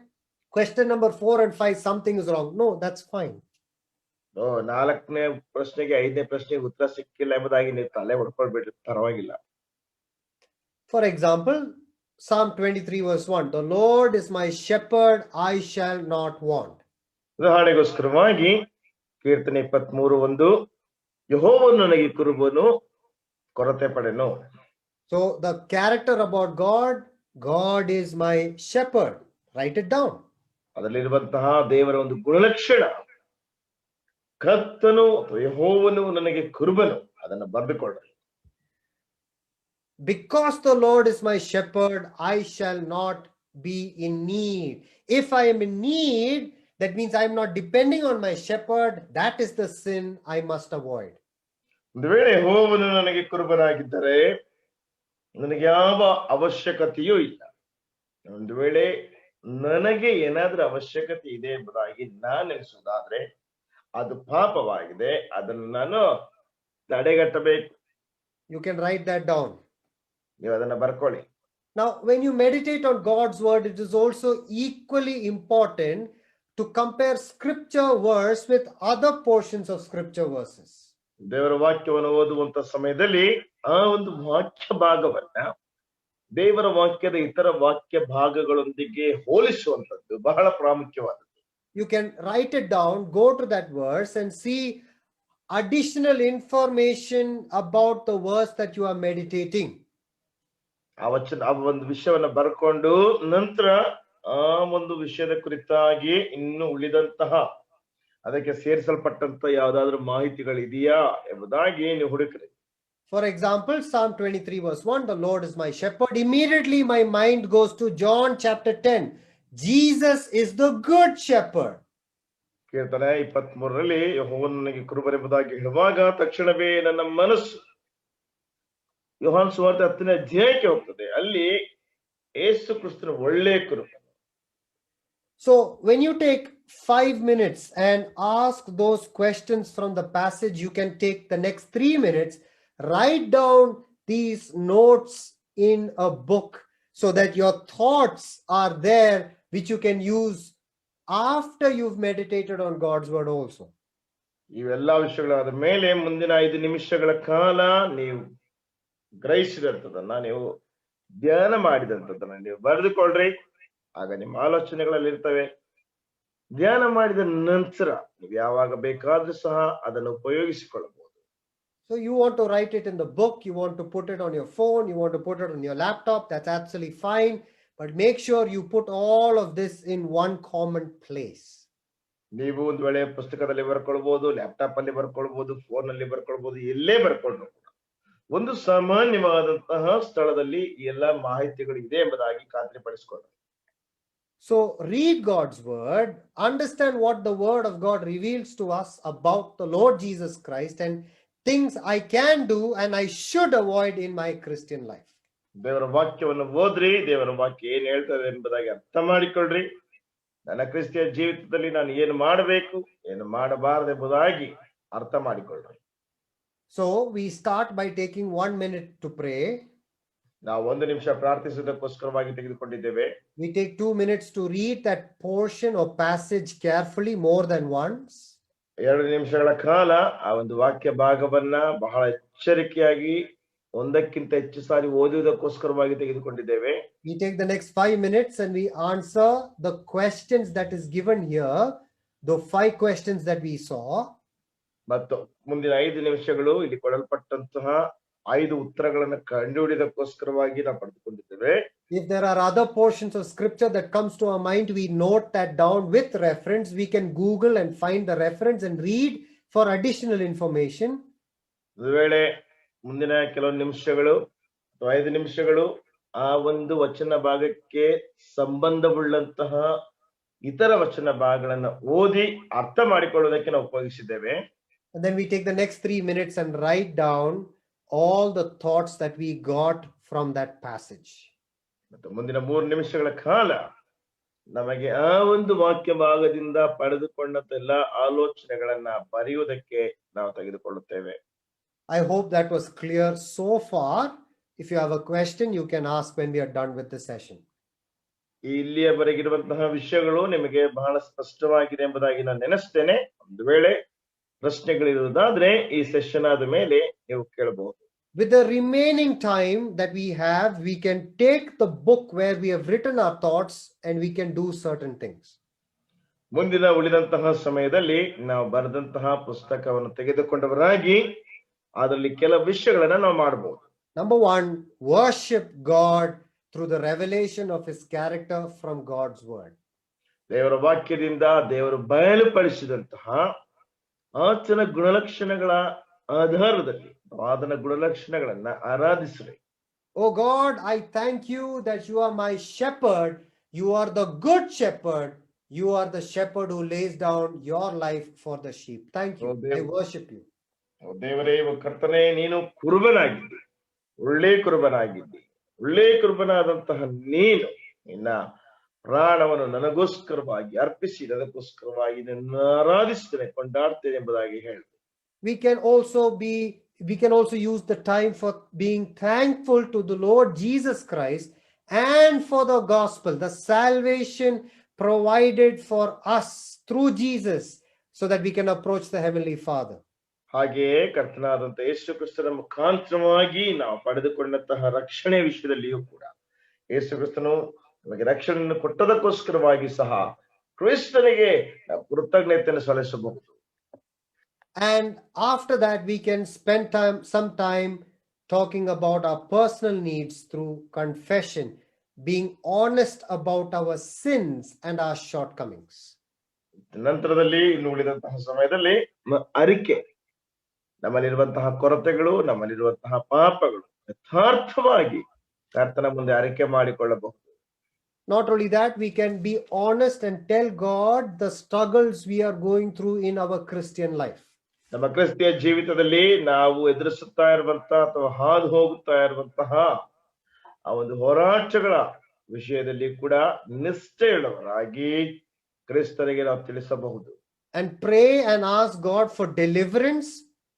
question number 4 and 5, something is wrong. No, that's fine. 4ನೇ ಪ್ರಶ್ನೆಗೆ 5ನೇ ಪ್ರಶ್ನೆಗೆ ಉತ್ತರ ಸಿಕ್ಕಿಲ್ಲ ಎಂಬುದಾಗಿ ನೀವು ತಲೆ ಹೊಡ್ಕೊಳ್ಬೇಡ್ರಿ, ಪರವಾಗಿಲ್ಲ. For example, Psalm 23 verse 1, the Lord is my shepherd, I shall not want. ಉದಾಹರಣೆಗೋಸ್ಕರವಾಗಿ ಕೀರ್ತನೆ 23:1, ಯೆಹೋವನು ನನಗೆ ಕುರುಬನು, ಕೊರತೆ ಪಡೆನು. So the character about God, God is my shepherd. Write it down. ಅದರಲ್ಲಿರುವಂತಹ ದೇವರ ಒಂದು ಗುಣಲಕ್ಷಣ, ಕರ್ತನು ಅಥವಾ ಯೆಹೋವನು ನನಗೆ ಕುರುಬನು, ಅದನ್ನು ಬರೆದುಕೊಳ್ಳ್ರಿ. Because the Lord is my shepherd, I shall not be in need. If I am in need, that means I am not depending on my shepherd. That is the sin I must avoid. ಒಂದು ವೇಳೆ ಯೆಹೋವನು ನನಗೆ ಕುರುಬನಾಗಿದ್ದರೆ ನನಗೆ ಯಾವ ಅವಶ್ಯಕತೆಯೂ ಇಲ್ಲ. ಒಂದು ವೇಳೆ ನನಗೆ ಏನಾದ್ರೂ ಅವಶ್ಯಕತೆ ಇದೆ ಎಂಬುದಾಗಿ ನಾನು ಎನಿಸುವುದಾದ್ರೆ ಅದು ಪಾಪವಾಗಿದೆ, ಅದನ್ನು ನಾನು ತಡೆಗಟ್ಟಬೇಕು. You can write that down. ನೀವು ಅದನ್ನ ಬರ್ಕೊಳ್ಳಿ. Now, when you meditate on God's word, it is also equally important to compare scripture verse with other portions of scripture verses. ದೇವರ ವಾಕ್ಯವನ್ನು ಓದುವಂತ ಸಮಯದಲ್ಲಿ ಆ ಒಂದು ವಾಕ್ಯ ಭಾಗವನ್ನ ದೇವರ ವಾಕ್ಯದ ಇತರ ವಾಕ್ಯ ಭಾಗಗಳೊಂದಿಗೆ ಹೋಲಿಸುವಂತದ್ದು ಬಹಳ ಪ್ರಾಮುಖ್ಯವಾದದ್ದು. You can write it down, go to that verse and see additional information about the verse that you are meditating. ಆ ಒಂದು ವಿಷಯವನ್ನ ಬರ್ಕೊಂಡು ನಂತರ ಆ ಒಂದು ವಿಷಯದ ಕುರಿತಾಗಿ ಇನ್ನು ಉಳಿದಂತಹ ಅದಕ್ಕೆ ಸೇರಿಸಲ್ಪಟ್ಟಂತ ಯಾವ್ದಾದ್ರು ಮಾಹಿತಿಗಳಿದೆಯಾ ಎಂಬುದಾಗಿ ನೀವು ಹುಡುಕ್ರಿ. For example, Psalm 23 verse 1, the Lord is my shepherd. Immediately my mind goes to John chapter 10. Jesus is the good shepherd. ಕೀರ್ತನೆ 23ರಲ್ಲಿ ಯೆಹೋವನು ನನಗೆ ಕುರುಬನೆಂಬುದಾಗಿ ಹೇಳುವಾಗ ತಕ್ಷಣವೇ ನನ್ನ ಮನಸ್ಸು ಯೋಹಾನ ಸುವಾರ್ತೆ 10ನೇ ಅಧ್ಯಾಯಕ್ಕೆ ಹೋಗ್ತದೆ. ಅಲ್ಲಿ ಯೇಸು ಕ್ರಿಸ್ತನ ಒಳ್ಳೆಯ ಕುರುಬ. So when you take 5 minutes and ask those questions from the passage, you can take the next 3 minutes, write down these notes in a book so that your thoughts are there, which you can use after you've meditated on God's word also. ಇವೆಲ್ಲಾ ವಿಷಯಗಳಾದ ಮೇಲೆ ಮುಂದಿನ 5 ನಿಮಿಷಗಳ ಕಾಲ ನೀವು ಗ್ರಹಿಸಿದಂಥದನ್ನ, ನೀವು ಧ್ಯಾನ ಮಾಡಿದಂಥದನ್ನ ನೀವು ಬರೆದುಕೊಳ್ಳ್ರಿ. ಆಗ ನಿಮ್ಮ ಆಲೋಚನೆಗಳಲ್ಲಿ ಇರ್ತವೆ. ಧ್ಯಾನ ಮಾಡಿದ ನಂತರ ನೀವು ಯಾವಾಗ ಬೇಕಾದ್ರೂ ಸಹ ಅದನ್ನು ಉಪಯೋಗಿಸಿಕೊಳ್ಳಬಹುದು. So you want to write it in the book, you want to put it on your phone, you want to put it on your laptop, that's absolutely fine. But make sure you put all of this in one common place. ನೀವು ಒಂದು ವೇಳೆ ಪುಸ್ತಕದಲ್ಲಿ ಬರ್ಕೊಳ್ಬಹುದು, laptop ಅಲ್ಲಿ ಬರ್ಕೊಳ್ಬಹುದು, phone ಅಲ್ಲಿ ಬರ್ಕೊಳ್ಬಹುದು, ಎಲ್ಲೇ ಬರ್ಕೊಂಡ್ರು ಕೂಡ ಒಂದು ಸಾಮಾನ್ಯವಾದಂತಹ ಸ್ಥಳದಲ್ಲಿ ಈ ಎಲ್ಲಾ ಮಾಹಿತಿಗಳು ಇದೆ ಎಂಬುದಾಗಿ ಖಾತ್ರಿಪಡಿಸಿಕೊಳ್ಳಿ. So read God's word, understand what the word of God reveals to us about the Lord Jesus Christ and things I can do and I should avoid in my Christian life. ದೇವರ ವಾಕ್ಯವನ್ನು ಓದ್ರಿ, ದೇವರ ವಾಕ್ಯ ಏನ್ ಹೇಳ್ತದೆ ಎಂಬುದಾಗಿ ಅರ್ಥ ಮಾಡಿಕೊಳ್ಳ್ರಿ. ನನ್ನ ಕ್ರಿಸ್ತಿಯ ಜೀವಿತದಲ್ಲಿ ನಾನು ಏನು ಮಾಡಬೇಕು, ಏನು ಮಾಡಬಾರದು ಎಂಬುದಾಗಿ ಅರ್ಥ ಮಾಡಿಕೊಳ್ಳ್ರಿ. So we start by taking 1 minute to pray. ನಾವು 1 ನಿಮಿಷ ಪ್ರಾರ್ಥಿಸುವುದಕ್ಕೋಸ್ಕರವಾಗಿ ತೆಗೆದುಕೊಂಡಿದ್ದೇವೆ. We take 2 minutes to read that portion or passage carefully more than once. 2 ನಿಮಿಷಗಳ ಕಾಲ ಆ ಒಂದು ವಾಕ್ಯ ಭಾಗವನ್ನ ಬಹಳ ಎಚ್ಚರಿಕೆಯಾಗಿ ಒಂದಕ್ಕಿಂತ ಹೆಚ್ಚು ಸಾರಿ ಓದುವುದಕ್ಕೋಸ್ಕರವಾಗಿ ತೆಗೆದುಕೊಂಡಿದ್ದೇವೆ. We take the next 5 minutes and we answer the questions that is given here, the 5 questions that we saw. ಮತ್ತು ಮುಂದಿನ 5 ನಿಮಿಷಗಳು ಇಲ್ಲಿ ಕೊಡಲ್ಪಟ್ಟಂತಹ 5 ಉತ್ತರಗಳನ್ನು ಕಂಡುಹಿಡಿಯೋದಕ್ಕೋಸ್ಕರವಾಗಿ ನಾವು ಪಡೆದುಕೊಂಡಿದ್ದೇವೆ. If there are other portions of scripture that comes to our mind, we note that down with reference. We can Google and find the reference and read for additional information. ಒಂದು ವೇಳೆ ಮುಂದಿನ ಕೆಲವು ನಿಮಿಷಗಳು ಅಥವಾ 5 ನಿಮಿಷಗಳು ಆ ಒಂದು ವಚನ ಭಾಗಕ್ಕೆ ಸಂಬಂಧವುಳ್ಳಂತಹ ಇತರ ವಚನ ಭಾಗಗಳನ್ನ ಓದಿ ಅರ್ಥ ಮಾಡಿಕೊಳ್ಳುವುದಕ್ಕೆ ನಾವು ಉಪಯೋಗಿಸಿದ್ದೇವೆ. And then we take the next 3 minutes and write down all the thoughts that we got from that passage. ಮತ್ತು ಮುಂದಿನ 3 ನಿಮಿಷಗಳ ಕಾಲ ನಮಗೆ ಆ ಒಂದು ವಾಕ್ಯ ಭಾಗದಿಂದ ಪಡೆದುಕೊಂಡಂತ ಎಲ್ಲ ಆಲೋಚನೆಗಳನ್ನ ಬರೆಯುವುದಕ್ಕೆ ನಾವು ತೆಗೆದುಕೊಳ್ಳುತ್ತೇವೆ. I hope that was clear so far. If you have a question, you can ask when we are done with the session. ಇಲ್ಲಿಯವರೆಗಿರುವಂತಹ ವಿಷಯಗಳು ನಿಮಗೆ ಬಹಳ ಸ್ಪಷ್ಟವಾಗಿದೆ ಎಂಬುದಾಗಿ ನಾನು ನೆನೆಸ್ತೇನೆ. ಒಂದು ವೇಳೆ ಪ್ರಶ್ನೆಗಳಿರುವುದಾದ್ರೆ ಈ ಸೆಷನ್ ಆದ ಮೇಲೆ ನೀವು ಕೇಳಬಹುದು. With the remaining time that we have, we can take the book where we have written our thoughts and we can do certain things. ಮುಂದಿನ ಉಳಿದಂತಹ ಸಮಯದಲ್ಲಿ ನಾವು ಬರೆದಂತಹ ಪುಸ್ತಕವನ್ನು ತೆಗೆದುಕೊಂಡವರಾಗಿ ಅದರಲ್ಲಿ ಕೆಲವು ವಿಷಯಗಳನ್ನ ನಾವು ಮಾಡಬಹುದು. Number 1, worship God through the revelation of his character from God's word. ದೇವರ ವಾಕ್ಯದಿಂದ ದೇವರು ಬಯಲುಪಡಿಸಿದಂತಹ ಆತನ ಗುಣಲಕ್ಷಣಗಳ ಆಧಾರದಲ್ಲಿ ಆತನ ಗುಣಲಕ್ಷಣಗಳನ್ನ ಆರಾಧಿಸ್ರಿ. Oh God, I thank you that you are my shepherd. You are the good shepherd. You are the shepherd who lays down your life for the sheep. Thank you. I worship you. ದೇವರೇ, ಕರ್ತನೇ, ನೀನು ಕುರುಬನಾಗಿದ್ದಿ, ಒಳ್ಳೆ ಕುರುಬನಾಗಿದ್ದಿ. ಒಳ್ಳೆ ಕುರುಬನಾದಂತಹ ನೀನು ನಿನ್ನ ಪ್ರಾಣವನ್ನು ನನಗೋಸ್ಕರವಾಗಿ ಅರ್ಪಿಸಿ ಅದಕ್ಕೋಸ್ಕರವಾಗಿ ನಿನ್ನ ಆರಾಧಿಸ್ತೇನೆ, ಕೊಂಡಾಡ್ತೇನೆ ಎಂಬುದಾಗಿ ಹೇಳಿದೆ. We can also use the time for being thankful to the Lord Jesus Christ and for the gospel, the salvation provided for us through Jesus, so that we can approach the Heavenly Father. ಹಾಗೆಯೇ ಕರ್ತನಾದಂತ ಯೇಸು ಕ್ರಿಸ್ತನ ಮುಖಾಂತರವಾಗಿ ನಾವು ಪಡೆದುಕೊಂಡಂತಹ ರಕ್ಷಣೆ ವಿಷಯದಲ್ಲಿಯೂ ಕೂಡ ಯೇಸು ಕ್ರಿಸ್ತನು ನಮಗೆ ರಕ್ಷಣೆಯನ್ನು ಕೊಟ್ಟದಕ್ಕೋಸ್ಕರವಾಗಿ ಸಹ ಕ್ರಿಸ್ತನಿಗೆ ಕೃತಜ್ಞತೆಯನ್ನು ಸಲ್ಲಿಸಬಹುದು. And after that, we can spend some time talking about our personal needs through confession, being honest about our sins and our shortcomings. ನಂತರದಲ್ಲಿ ಇನ್ನು ಉಳಿದಂತಹ ಸಮಯದಲ್ಲಿ ಅರಿಕೆ, ನಮ್ಮಲ್ಲಿರುವಂತಹ ಕೊರತೆಗಳು, ನಮ್ಮಲ್ಲಿರುವಂತಹ ಪಾಪಗಳು ಯಥಾರ್ಥವಾಗಿ ಕರ್ತನ ಮುಂದೆ ಅರಿಕೆ ಮಾಡಿಕೊಳ್ಳಬಹುದು. Not only that, we can be honest and tell God the struggles we are going through in our Christian life. ನಮ್ಮ ಕ್ರಿಸ್ತಿಯ ಜೀವಿತದಲ್ಲಿ ನಾವು ಎದುರಿಸುತ್ತಾ ಇರುವಂತಹ ಅಥವಾ ಹಾದು ಹೋಗುತ್ತಾ ಇರುವಂತಹ ಆ ಒಂದು ಹೋರಾಟಗಳ ವಿಷಯದಲ್ಲಿ ಕೂಡ ನಿಷ್ಠೆಯುಳ್ಳವರಾಗಿ ಕ್ರಿಸ್ತರಿಗೆ ನಾವು ತಿಳಿಸಬಹುದು. And pray and ask God for deliverance.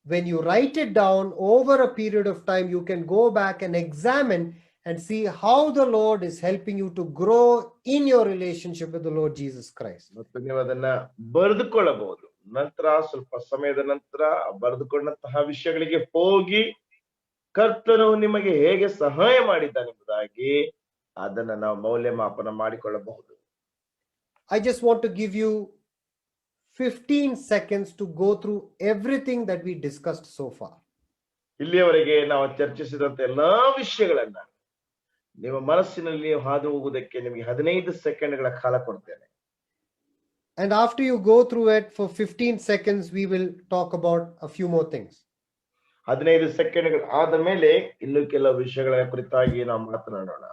When you write it down over a period of time, you can go back and examine and see how the Lord is helping you to grow in your relationship with the Lord Jesus Christ. ಮತ್ತು ನೀವು ಅದನ್ನ ಬರೆದುಕೊಳ್ಳಬಹುದು. ನಂತರ ಸ್ವಲ್ಪ ಸಮಯದ ನಂತರ ಬರೆದುಕೊಂಡಂತಹ ವಿಷಯಗಳಿಗೆ ಹೋಗಿ ಕರ್ತನು ನಿಮಗೆ ಹೇಗೆ ಸಹಾಯ ಮಾಡಿದ್ದಾನೆಂಬುದಾಗಿ ಅದನ್ನ ನಾವು ಮೌಲ್ಯಮಾಪನ ಮಾಡಿಕೊಳ್ಳಬಹುದು. I just want to give you 15 seconds to go through everything that we discussed so far. ಇಲ್ಲಿಯವರೆಗೆ ನಾವು ಚರ್ಚಿಸಿದಂತ ಎಲ್ಲಾ ವಿಷಯಗಳನ್ನ ನಿಮ್ಮ ಮನಸ್ಸಿನಲ್ಲಿ ಹಾದು ಹೋಗುವುದಕ್ಕೆ ನಿಮಗೆ 15 ಸೆಕೆಂಡ್ಗಳ ಕಾಲ ಕೊಡ್ತೇನೆ. And after you go through it for 15 seconds, we will talk about a few more things. 15 ಸೆಕೆಂಡ್ಗಳು ಆದ ಮೇಲೆ ಇನ್ನು ಕೆಲವು ವಿಷಯಗಳ ಕುರಿತಾಗಿ ನಾವು ಮಾತನಾಡೋಣ.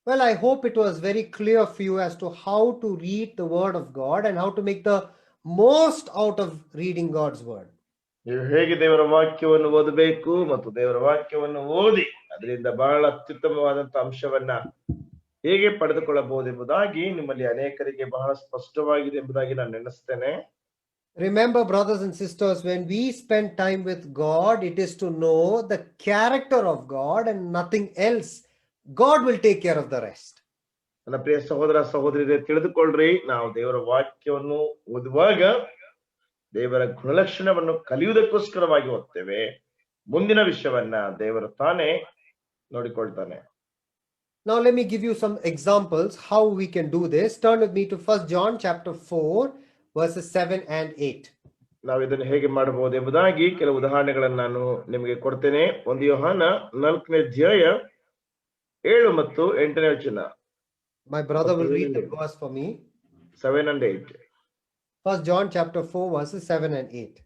Well, I hope it was very clear for you as to how to read the Word of God and how to make the most out of reading God's Word. ನೀವು ಹೇಗೆ ದೇವರ ವಾಕ್ಯವನ್ನು ಓದಬೇಕು ಮತ್ತು ದೇವರ ವಾಕ್ಯವನ್ನು ಓದಿ ಅದರಿಂದ ಬಹಳ ಅತ್ಯುತ್ತಮವಾದಂತಹ ಅಂಶವನ್ನ ಹೇಗೆ ಪಡೆದುಕೊಳ್ಳಬಹುದು ಎಂಬುದಾಗಿ ನಿಮ್ಮಲ್ಲಿ ಅನೇಕರಿಗೆ ಬಹಳ ಸ್ಪಷ್ಟವಾಗಿದೆ ಎಂಬುದಾಗಿ ನಾನು ನೆನೆಸ್ತೇನೆ. Remember, brothers and sisters, when we spend time with God, it is to know the character of God and nothing else. God will take care of the rest. ನನ್ನ ಪ್ರಿಯ ಸಹೋದರ ಸಹೋದರಿಯರೇ, ತಿಳಿದುಕೊಳ್ಳ್ರಿ, ನಾವು ದೇವರ ವಾಕ್ಯವನ್ನು ಓದುವಾಗ ದೇವರ ಗುಣಲಕ್ಷಣವನ್ನು ಕಲಿಯುವುದಕ್ಕೋಸ್ಕರವಾಗಿ ಓದ್ತೇವೆ. ಮುಂದಿನ ವಿಷಯವನ್ನ ದೇವರು ತಾನೇ ನೋಡಿಕೊಳ್ತಾನೆ. Now let me give you some examples how we can do this. Turn with me to 1 John chapter 4 verses 7 and 8. ನಾವು ಇದನ್ನು ಹೇಗೆ ಮಾಡಬಹುದು ಎಂಬುದಾಗಿ ಕೆಲವು ಉದಾಹರಣೆಗಳನ್ನು ನಾನು ನಿಮಗೆ ಕೊಡ್ತೇನೆ. 1 ಯೋಹಾನ 4ನೇ ಅಧ್ಯಾಯ 7 ಮತ್ತು 8ನೇ ವಚನ. My brother will read the verse for me. 7 and 8. 1 John chapter 4 verses 7 and 8.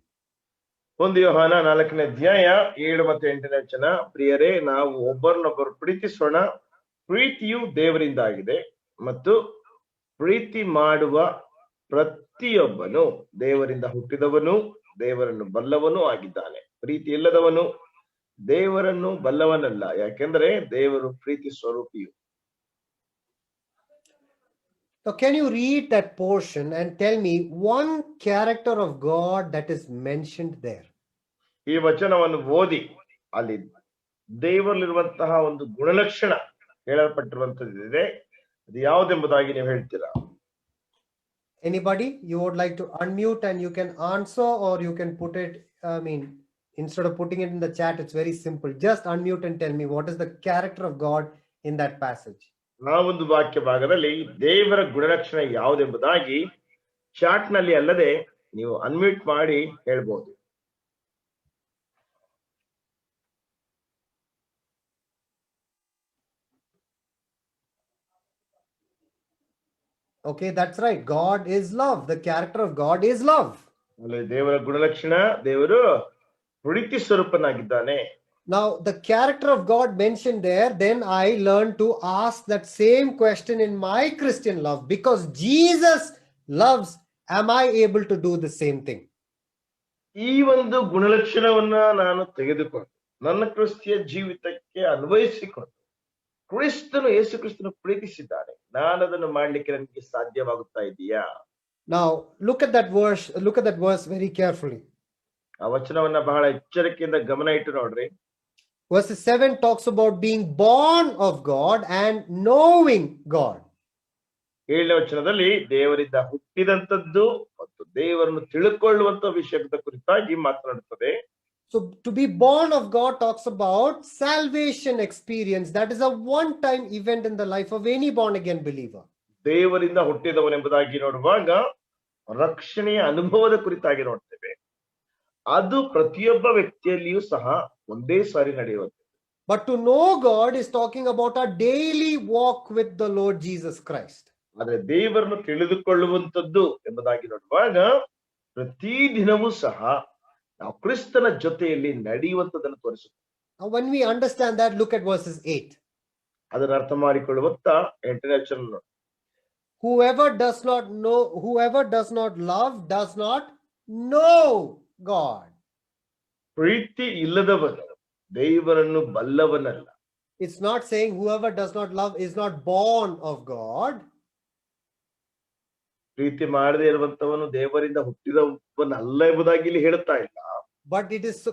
1 ಯೋಹಾನ 4ನೇ ಅಧ್ಯಾಯ 7 ಮತ್ತು 8ನೇ ವಚನ. ಪ್ರಿಯರೇ, ನಾವು ಒಬ್ಬರನ್ನೊಬ್ಬರು ಪ್ರೀತಿಸೋಣ. ಪ್ರೀತಿಯು ದೇವರಿಂದ ಆಗಿದೆ ಮತ್ತು ಪ್ರೀತಿ ಮಾಡುವ ಪ್ರತಿಯೊಬ್ಬನು ದೇವರಿಂದ ಹುಟ್ಟಿದವನು, ದೇವರನ್ನು ಬಲ್ಲವನೂ ಆಗಿದ್ದಾನೆ. ಪ್ರೀತಿ ಇಲ್ಲದವನು ದೇವರನ್ನು ಬಲ್ಲವನಲ್ಲ, ಯಾಕೆಂದ್ರೆ ದೇವರು ಪ್ರೀತಿ ಸ್ವರೂಪಿಯು. Now, can you read that portion and tell me one character of God that is mentioned there? ಈ ವಚನವನ್ನು ಓದಿ ಅಲ್ಲಿ ದೇವರಲ್ಲಿರುವಂತಹ ಒಂದು ಗುಣಲಕ್ಷಣ ಹೇಳಲ್ಪಟ್ಟಿರುವಂತದ್ದಿದೆ. ಅದು ಯಾವುದೆಂಬುದಾಗಿ ನೀವು ಹೇಳ್ತೀರಾ? Anybody? You would like to unmute and you can answer, or you can put it, instead of putting it in the chat, it's very simple. Just unmute and tell me what is the character of God in that passage. ಆ ಒಂದು ವಾಕ್ಯ ಭಾಗದಲ್ಲಿ ದೇವರ ಗುಣಲಕ್ಷಣ ಯಾವುದೆಂಬುದಾಗಿ chat ನಲ್ಲಿ ಅಲ್ಲದೆ ನೀವು unmute ಮಾಡಿ ಹೇಳ್ಬಹುದು. Okay, that's right. God is love. The character of God is love. ಅಲ್ಲಿ ದೇವರ ಗುಣಲಕ್ಷಣ, ದೇವರು ಪ್ರೀತಿ ಸ್ವರೂಪನಾಗಿದ್ದಾನೆ. Now, the character of God mentioned there, then I learned to ask that same question in my Christian love. Because Jesus loves, am I able to do the same thing? ಈ ಒಂದು ಗುಣಲಕ್ಷಣವನ್ನ ನಾನು ತೆಗೆದುಕೊಂಡು ನನ್ನ ಕ್ರಿಸ್ತಿಯ ಜೀವಿತಕ್ಕೆ ಅನ್ವಯಿಸಿಕೊಂಡು ಕ್ರಿಸ್ತನು ಯೇಸು ಕ್ರಿಸ್ತನು ಪ್ರೀತಿಸಿದ್ದಾನೆ, ನಾನು ಅದನ್ನು ಮಾಡ್ಲಿಕ್ಕೆ ನನಗೆ ಸಾಧ್ಯವಾಗುತ್ತಾ ಇದೆಯಾ? Now, look at that verse very carefully. ಆ ವಚನವನ್ನ ಬಹಳ ಎಚ್ಚರಿಕೆಯಿಂದ ಗಮನ ಇಟ್ಟು ನೋಡ್ರಿ. Verse 7 talks about being born of God and knowing God. 7ನೇ ವಚನದಲ್ಲಿ ದೇವರಿಂದ ಹುಟ್ಟಿದಂತದ್ದು ಮತ್ತು ದೇವರನ್ನು ತಿಳ್ಕೊಳ್ಳುವಂತ ವಿಷಯದ ಕುರಿತಾಗಿ ಮಾತನಾಡುತ್ತದೆ. So to be born of God talks about salvation experience. That is a one-time event in the life of any born-again believer. ದೇವರಿಂದ ಹುಟ್ಟಿದವನೆಂಬುದಾಗಿ ನೋಡುವಾಗ ರಕ್ಷಣೆಯ ಅನುಭವದ ಕುರಿತಾಗಿ ನೋಡ್ತೇವೆ. ಅದು ಪ್ರತಿಯೊಬ್ಬ ವ್ಯಕ್ತಿಯಲ್ಲಿಯೂ ಸಹ ಒಂದೇ ಸಾರಿ ನಡೆಯುವಂತೆ. But to know God is talking about a daily walk with the Lord Jesus Christ. ಆದ್ರೆ ದೇವರನ್ನು ತಿಳಿದುಕೊಳ್ಳುವಂತದ್ದು ಎಂಬುದಾಗಿ ನೋಡುವಾಗ ಪ್ರತಿ ದಿನವೂ ಸಹ ನಾವು ಕ್ರಿಸ್ತನ ಜೊತೆಯಲ್ಲಿ ನಡೆಯುವಂತದನ್ನು ತೋರಿಸುತ್ತೆ. Now when we understand that, look at verses 8. ಅದನ್ನು ಅರ್ಥ ಮಾಡಿಕೊಳ್ಳುವಂತ 8ನೇ ವಚನ ನೋಡಿ. Whoever does not love does not know God. ಪ್ರೀತಿ ಇಲ್ಲದವನು ದೇವರನ್ನು ಬಲ್ಲವನಲ್ಲ. It's not saying whoever does not love is not born of God. ಪ್ರೀತಿ ಮಾಡದೇ ಇರುವಂತವನು ದೇವರಿಂದ ಹುಟ್ಟಿದವನಲ್ಲ ಎಂಬುದಾಗಿ ಇಲ್ಲಿ ಹೇಳುತ್ತಾ ಇಲ್ಲ. But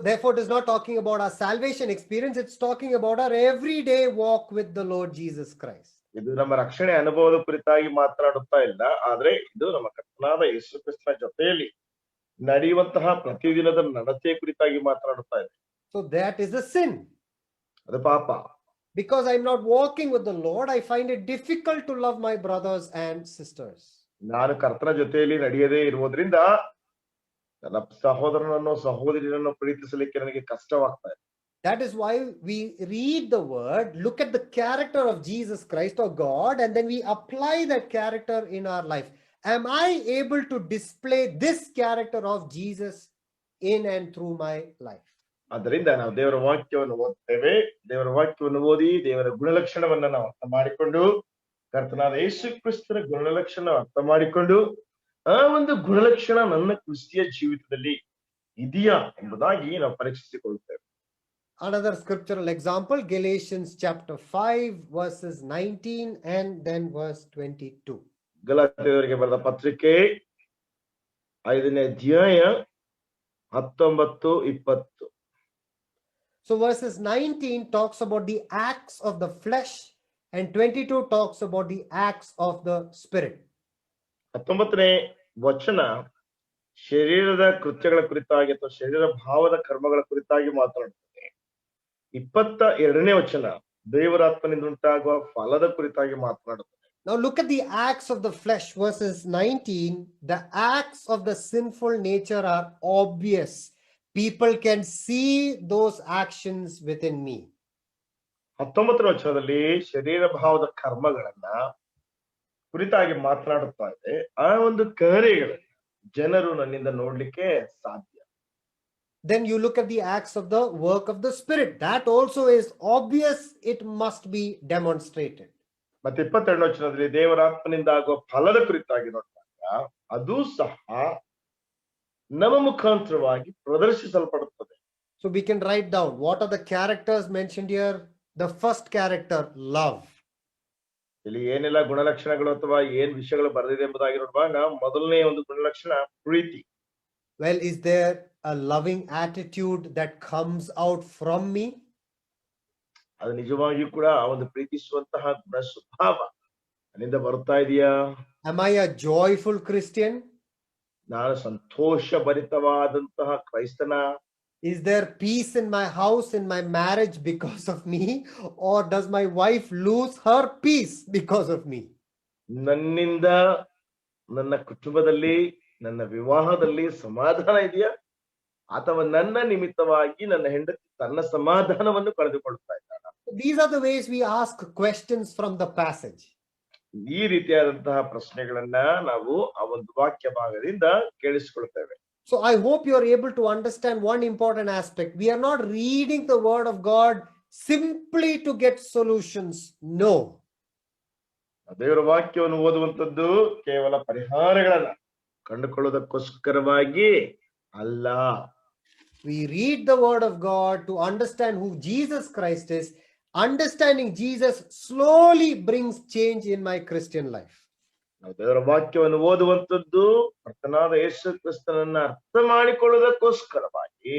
therefore it is not talking about our salvation experience. It's talking about our everyday walk with the Lord Jesus Christ. ಇದು ನಮ್ಮ ರಕ್ಷಣೆ ಅನುಭವದ ಕುರಿತಾಗಿ ಮಾತನಾಡುತ್ತಾ ಇಲ್ಲ, ಆದ್ರೆ ಇದು ನಮ್ಮ ಕರ್ತನಾದ ಯೇಸು ಕ್ರಿಸ್ತನ ಜೊತೆಯಲ್ಲಿ ನಡೆಯುವಂತಹ ಪ್ರತಿದಿನದ ನಡತೆಯ ಕುರಿತಾಗಿ ಮಾತನಾಡುತ್ತಾ ಇದೆ. So that is a sin. ಅದು ಪಾಪ. Because I'm not walking with the Lord, I find it difficult to love my brothers and sisters. ನಾನು ಕರ್ತನ ಜೊತೆಯಲ್ಲಿ ನಡೆಯದೇ ಇರುವುದರಿಂದ ನನ್ನ ಸಹೋದರನನ್ನು ಸಹೋದರಿಯನ್ನು ಪ್ರೀತಿಸಲಿಕ್ಕೆ ನನಗೆ ಕಷ್ಟವಾಗ್ತಾ ಇದೆ. That is why we read the word, look at the character of Jesus Christ or God, and then we apply that character in our life. Am I able to display this character of Jesus in and through my life? ಆದ್ದರಿಂದ ನಾವು ದೇವರ ವಾಕ್ಯವನ್ನು ಓದ್ತೇವೆ. ದೇವರ ವಾಕ್ಯವನ್ನು ಓದಿ ದೇವರ ಗುಣಲಕ್ಷಣವನ್ನ ನಾವು ಅರ್ಥ ಮಾಡಿಕೊಂಡು ಕರ್ತನಾದ ಯೇಸು ಕ್ರಿಸ್ತನ ಗುಣಲಕ್ಷಣ ಅರ್ಥ ಮಾಡಿಕೊಂಡು ಆ ಒಂದು ಗುಣಲಕ್ಷಣ ನನ್ನ ಕ್ರಿಸ್ತಿಯ ಜೀವಿತದಲ್ಲಿ ಇದೆಯಾ ಎಂಬುದಾಗಿ ನಾವು ಪರೀಕ್ಷಿಸಿಕೊಳ್ಳುತ್ತೇವೆ. Another scriptural example, Galatians chapter 5 verses 19 and then verse 22. ಗಲಾತ್ಯರಿಗೆ ಬರೆದ ಪತ್ರಿಕೆ 5ನೇ ಅಧ್ಯಾಯ 19-20. So verses 19 talks about the acts of the flesh and 22 talks about the acts of the spirit. 19ನೇ ವಚನ ಶರೀರದ ಕೃತ್ಯಗಳ ಕುರಿತಾಗಿ ಅಥವಾ ಶರೀರ ಭಾವದ ಕರ್ಮಗಳ ಕುರಿತಾಗಿ ಮಾತನಾಡುತ್ತದೆ. 22ನೇ ವಚನ ದೇವರಾತ್ಮನಿಂದ ಉಂಟಾಗುವ ಫಲದ ಕುರಿತಾಗಿ ಮಾತನಾಡುತ್ತದೆ. Now look at the acts of the flesh, verses 19. The acts of the sinful nature are obvious. People can see those actions within me. 19ನೇ ವಚನದಲ್ಲಿ ಶರೀರ ಭಾವದ ಕರ್ಮಗಳನ್ನ ಕುರಿತಾಗಿ ಮಾತನಾಡುತ್ತಾ ಇದೆ. ಆ ಒಂದು ಕಾರ್ಯಗಳನ್ನು ಜನರು ನನ್ನಿಂದ ನೋಡ್ಲಿಕ್ಕೆ ಸಾಧ್ಯ. Then you look at the acts of the work of the spirit. That also is obvious. It must be demonstrated. ಮತ್ತೆ 22ನೇ ವಚನದಲ್ಲಿ ದೇವರಾತ್ಮನಿಂದ ಆಗುವ ಫಲದ ಕುರಿತಾಗಿ ನೋಡಿದಾಗ ಅದು ಸಹ ನಮ್ಮ ಮುಖಾಂತರವಾಗಿ ಪ್ರದರ್ಶಿಸಲ್ಪಡುತ್ತದೆ. So we can write down what are the characters mentioned here. The first character, love. ಇಲ್ಲಿ ಏನೆಲ್ಲ ಗುಣಲಕ್ಷಣಗಳು ಅಥವಾ ಏನ್ ವಿಷಯಗಳು ಬರೆದಿದೆ ಎಂಬುದಾಗಿ ನೋಡುವಾಗ ಮೊದಲನೇ ಒಂದು ಗುಣಲಕ್ಷಣ ಪ್ರೀತಿ. Well, is there a loving attitude that comes out from me? ಅದು ನಿಜವಾಗಿಯೂ ಕೂಡ ಆ ಒಂದು ಪ್ರೀತಿಸುವಂತಹ ಗುಣ ಸ್ವಭಾವ ನನ್ನಿಂದ ಬರ್ತಾ ಇದೆಯಾ? Am I a joyful Christian? ನಾನು ಸಂತೋಷ ಭರಿತವಾದಂತಹ ಕ್ರೈಸ್ತನ? Is there peace in my house, in my marriage because of me? Or does my wife lose her peace because of me? ನನ್ನಿಂದ ನನ್ನ ಕುಟುಂಬದಲ್ಲಿ ನನ್ನ ವಿವಾಹದಲ್ಲಿ ಸಮಾಧಾನ ಇದೆಯಾ, ಅಥವಾ ನನ್ನ ನಿಮಿತ್ತವಾಗಿ ನನ್ನ ಹೆಂಡತಿ ತನ್ನ ಸಮಾಧಾನವನ್ನು ಕಳೆದುಕೊಳ್ಳುತ್ತಾ ಇದ್ದಾಳ? These are the ways we ask questions from the passage. ಈ ರೀತಿಯಾದಂತಹ ಪ್ರಶ್ನೆಗಳನ್ನ ನಾವು ಆ ಒಂದು ವಾಕ್ಯ ಭಾಗದಿಂದ ಕೇಳಿಸಿಕೊಳ್ತೇವೆ. So I hope you are able to understand one important aspect. We are not reading the word of God simply to get solutions. No. ದೇವರ ವಾಕ್ಯವನ್ನು ಓದುವಂತದ್ದು ಕೇವಲ ಪರಿಹಾರಗಳನ್ನ ಕಂಡುಕೊಳ್ಳುವುದಕ್ಕೋಸ್ಕರವಾಗಿ ಅಲ್ಲ. We read the word of God to understand who Jesus Christ is. Understanding Jesus slowly brings change in my Christian life. ನಾವು ದೇವರ ವಾಕ್ಯವನ್ನು ಓದುವಂತದ್ದು ಕರ್ತನಾದ ಯೇಸು ಕ್ರಿಸ್ತನನ್ನ ಅರ್ಥ ಮಾಡಿಕೊಳ್ಳುವುದಕ್ಕೋಸ್ಕರವಾಗಿ,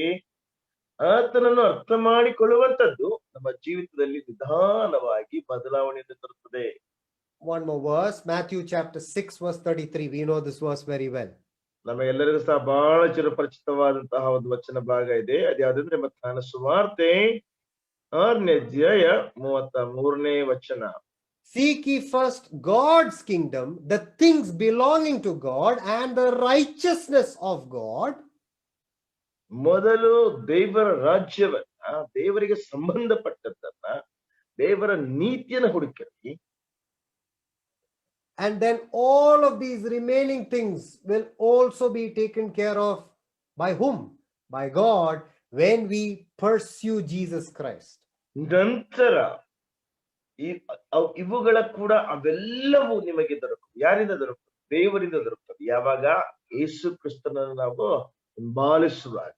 ಆತನನ್ನು ಅರ್ಥ ಮಾಡಿಕೊಳ್ಳುವಂತದ್ದು ನಮ್ಮ ಜೀವಿತದಲ್ಲಿ ನಿಧಾನವಾಗಿ ಬದಲಾವಣೆಯನ್ನು ತರುತ್ತದೆ. One more verse, Matthew chapter 6 verse 33. We know this verse very well. ನಮಗೆಲ್ಲರಿಗೂ ಸಹ ಬಹಳ ಚಿರಪರಿಚಿತವಾದಂತಹ ಒಂದು ವಚನ ಭಾಗ ಇದೆ. ಅದ್ಯಾವುದಂದ್ರೆ ಮತ್ತಾಯನ ಸುವಾರ್ತೆ 6ನೇ ಅಧ್ಯಾಯ 33ನೇ ವಚನ. Seek ye first God's kingdom, the things belonging to God, and the righteousness of God. ಮೊದಲು ದೇವರ ರಾಜ್ಯವನ್ನ, ದೇವರಿಗೆ ಸಂಬಂಧಪಟ್ಟದ್ದನ್ನ, ದೇವರ ನೀತಿಯನ್ನು ಹುಡುಕಿರಿ. And then all of these remaining things will also be taken care of by whom? By God, when we pursue Jesus Christ. ನಂತರ ಇವುಗಳ ಕೂಡ ಅವೆಲ್ಲವೂ ನಿಮಗೆ ದೊರಕುವುದು. ಯಾರಿಂದ ದೊರಕುವುದು? ದೇವರಿಂದ ದೊರಕುತ್ತದೆ. ಯಾವಾಗ? ಯೇಸು ಕ್ರಿಸ್ತನನ್ನು ನಾವು ಹಿಂಬಾಲಿಸುವಾಗ.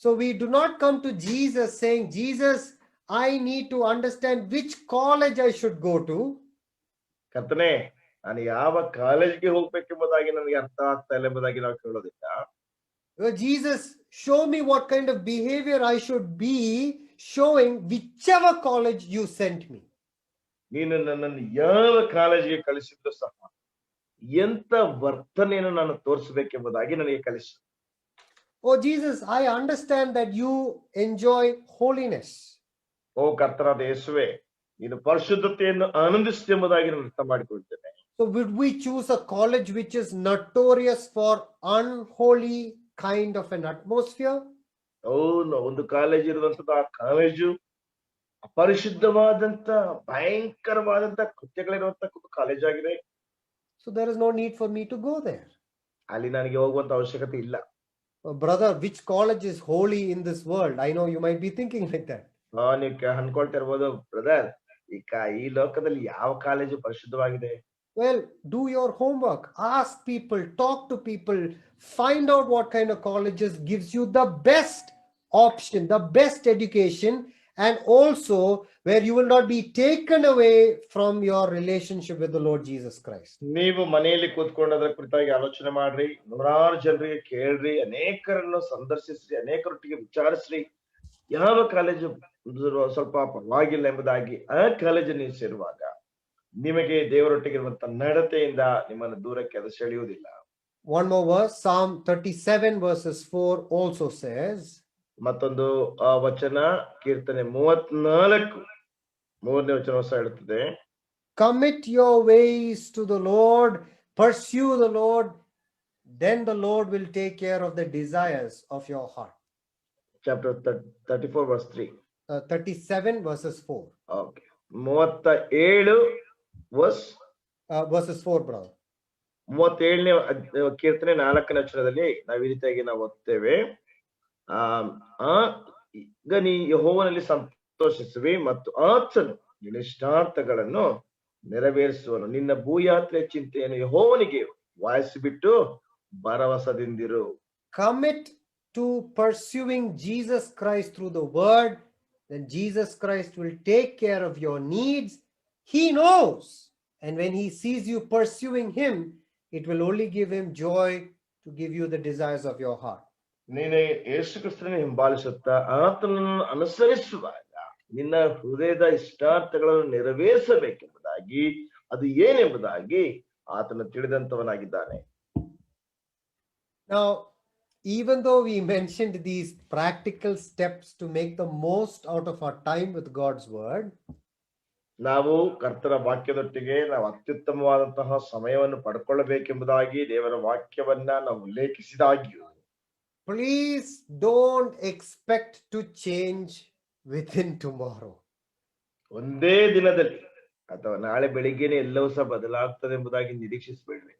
So we do not come to Jesus saying, Jesus, I need to understand which college I should go to. ಕರ್ತನೇ, ನಾನು ಯಾವ ಕಾಲೇಜ್ಗೆ ಹೋಗ್ಬೇಕೆಂಬುದಾಗಿ ನನಗೆ ಅರ್ಥ ಆಗ್ತಾ ಇಲ್ಲ ಎಂಬುದಾಗಿ ನಾವು ಕೇಳೋದಿಲ್ಲ. Jesus, show me what kind of behavior I should be showing whichever college you sent me. ನೀನು ನನ್ನನ್ನು ಯಾವ ಕಾಲೇಜಿಗೆ ಕಳಿಸಿದ್ರು ಸಹ ಎಂತ ವರ್ತನೆಯನ್ನು ನಾನು ತೋರಿಸಬೇಕೆಂಬುದಾಗಿ ನನಗೆ ಕಲಿಸು. Oh Jesus, I understand that you enjoy holiness. ಓ ಕರ್ತನಾದ ಯೇಸುವೆ, ನೀನು ಪರಿಶುದ್ಧತೆಯನ್ನು ಆನಂದಿಸುತ್ತೆ ಎಂಬುದಾಗಿ ನಾನು ಅರ್ಥ ಮಾಡಿಕೊಳ್ತೇನೆ. So would we choose a college which is notorious for unholy kind of an atmosphere? ಒಂದು ಕಾಲೇಜ್ ಇರುವಂತದ್ದು, ಆ ಕಾಲೇಜು ಅಪರಿಶುದ್ಧವಾದಂತ ಭಯಂಕರವಾದಂತ ಕೃತ್ಯಗಳಿರುವಂತ ಕಾಲೇಜ್ ಆಗಿದೆ. So there is no need for me to go there. ಅಲ್ಲಿ ನನಗೆ ಹೋಗುವಂತ ಅವಶ್ಯಕತೆ ಇಲ್ಲ. Brother, which college is holy in this world? I know you might be thinking like that. ನೀವು ಅನ್ಕೊಳ್ತಾ ಇರ್ಬೋದು, ಬ್ರದರ್, ಈ ಲೋಕದಲ್ಲಿ ಯಾವ college ಪರಿಶುದ್ಧವಾಗಿದೆ? Well, do your homework, ask people, talk to people, find out what kind of colleges gives you the best option, the best education, and also where you will not be taken away from your relationship with the Lord Jesus Christ. ನೀವು ಮನೆಯಲ್ಲಿ ಕೂತ್ಕೊಂಡು ಅದರ ಕುರಿತಾಗಿ ಆಲೋಚನೆ ಮಾಡ್ರಿ, ನೂರಾರು ಜನರಿಗೆ ಕೇಳ್ರಿ, ಅನೇಕರನ್ನು ಸಂದರ್ಶಿಸ್ರಿ, ಅನೇಕರೊಟ್ಟಿಗೆ ವಿಚಾರಿಸ್ರಿ, ಯಾವ ಕಾಲೇಜು ಸ್ವಲ್ಪ ಪರವಾಗಿಲ್ಲ ಎಂಬುದಾಗಿ ಆ ಕಾಲೇಜು ನೀವು ಸೇರುವಾಗ ನಿಮಗೆ ದೇವರೊಟ್ಟಿಗೆ ಇರುವಂತ ನಡತೆಯಿಂದ ನಿಮ್ಮನ್ನು ದೂರಕ್ಕೆ ಅದು ಸೆಳೆಯುವುದಿಲ್ಲ. One more verse, Psalm 37 verses 4 also says, ಮತ್ತೊಂದು ವಚನ, ಕೀರ್ತನೆ 34 3ನೇ ವಚನ ಸಹ ಹೇಳುತ್ತದೆ, commit your ways to the Lord, pursue the Lord, then the Lord will take care of the desires of your heart. Chapter 34 verse 3. 37 verses 4. Okay. 37 verses 4, brother. 37ನೇ ಕೀರ್ತನೆ 4ನೇ ವಚನದಲ್ಲಿ ನಾವು ಈ ರೀತಿಯಾಗಿ ನಾವು ಓದ್ತೇವೆ, ಈಗ ನೀ ಯೆಹೋವನಲ್ಲಿ ಸಂತೋಷಿಸುವಿ ಮತ್ತು ಆತನು ನಿನ್ನ ಇಷ್ಟಾರ್ಥಗಳನ್ನು ನೆರವೇರಿಸುವನು. ನಿನ್ನ ಭೂಯಾತ್ರೆ ಚಿಂತೆಯನ್ನು ಯೆಹೋವನಿಗೆ ವಹಿಸಿಬಿಟ್ಟು ಭರವಸದಿಂದಿರು. Commit to pursuing Jesus Christ through the word, then Jesus Christ will take care of your needs. He knows, and when he sees you pursuing him, it will only give him joy to give you the desires of your heart. ನೀನು ಯೇಸು ಕ್ರಿಸ್ತನನ್ನು ಹಿಂಬಾಲಿಸುತ್ತಾ ಆತನನ್ನು ಅನುಸರಿಸುವಾಗ ನಿನ್ನ ಹೃದಯದ ಇಷ್ಟಾರ್ಥಗಳನ್ನು ನೆರವೇರಿಸಬೇಕೆಂಬುದಾಗಿ, ಅದು ಏನೆಂಬುದಾಗಿ ಆತನು ತಿಳಿದಂತವನಾಗಿದ್ದಾನೆ. Now, even though we mentioned these practical steps to make the most out of our time with God's word, ನಾವು ಕರ್ತನ ವಾಕ್ಯದೊಟ್ಟಿಗೆ ನಾವು ಅತ್ಯುತ್ತಮವಾದಂತಹ ಸಮಯವನ್ನು ಪಡ್ಕೊಳ್ಳಬೇಕೆಂಬುದಾಗಿ ದೇವರ ವಾಕ್ಯವನ್ನ ನಾವು ಉಲ್ಲೇಖಿಸಿದಾಗ್ಯೂ, please don't expect to change within tomorrow. ಒಂದೇ ದಿನದಲ್ಲಿ ಅಥವಾ ನಾಳೆ ಬೆಳಿಗ್ಗೆನೆ ಎಲ್ಲವೂ ಸಹ ಬದಲಾಗ್ತದೆ ಎಂಬುದಾಗಿ ನಿರೀಕ್ಷಿಸಬೇಡ್ರಿ.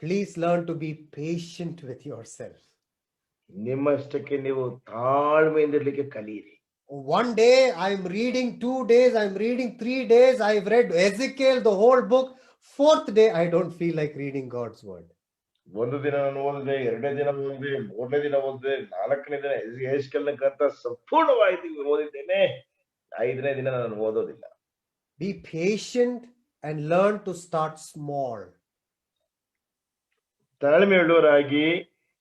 Please learn to be patient with yourself. ನಿಮ್ಮಷ್ಟಕ್ಕೆ ನೀವು ತಾಳ್ಮೆಯಿಂದಿರ್ಲಿಕ್ಕೆ ಕಲಿಯಿರಿ. One day I'm reading, 2 days I'm reading, 3 days I've read Ezekiel, the whole book. 4th day I don't feel like reading God's word. ಒಂದು ದಿನ ನಾನು ಓದಿದೆ, 2ನೇ ದಿನ ಓದಿದೆ, 3ನೇ ದಿನ ಓದಿದೆ, 4ನೇ ದಿನ ಎಸ್ಕೆಲ್ನ ಗ್ರಂಥ ಸಂಪೂರ್ಣವಾಗಿ ಓದಿದ್ದೇನೆ, 5ನೇ ದಿನ ನಾನು ಓದೋದಿಲ್ಲ. Be patient and learn to start small. ತಾಳ್ಮೆಯುಳ್ಳವರಾಗಿ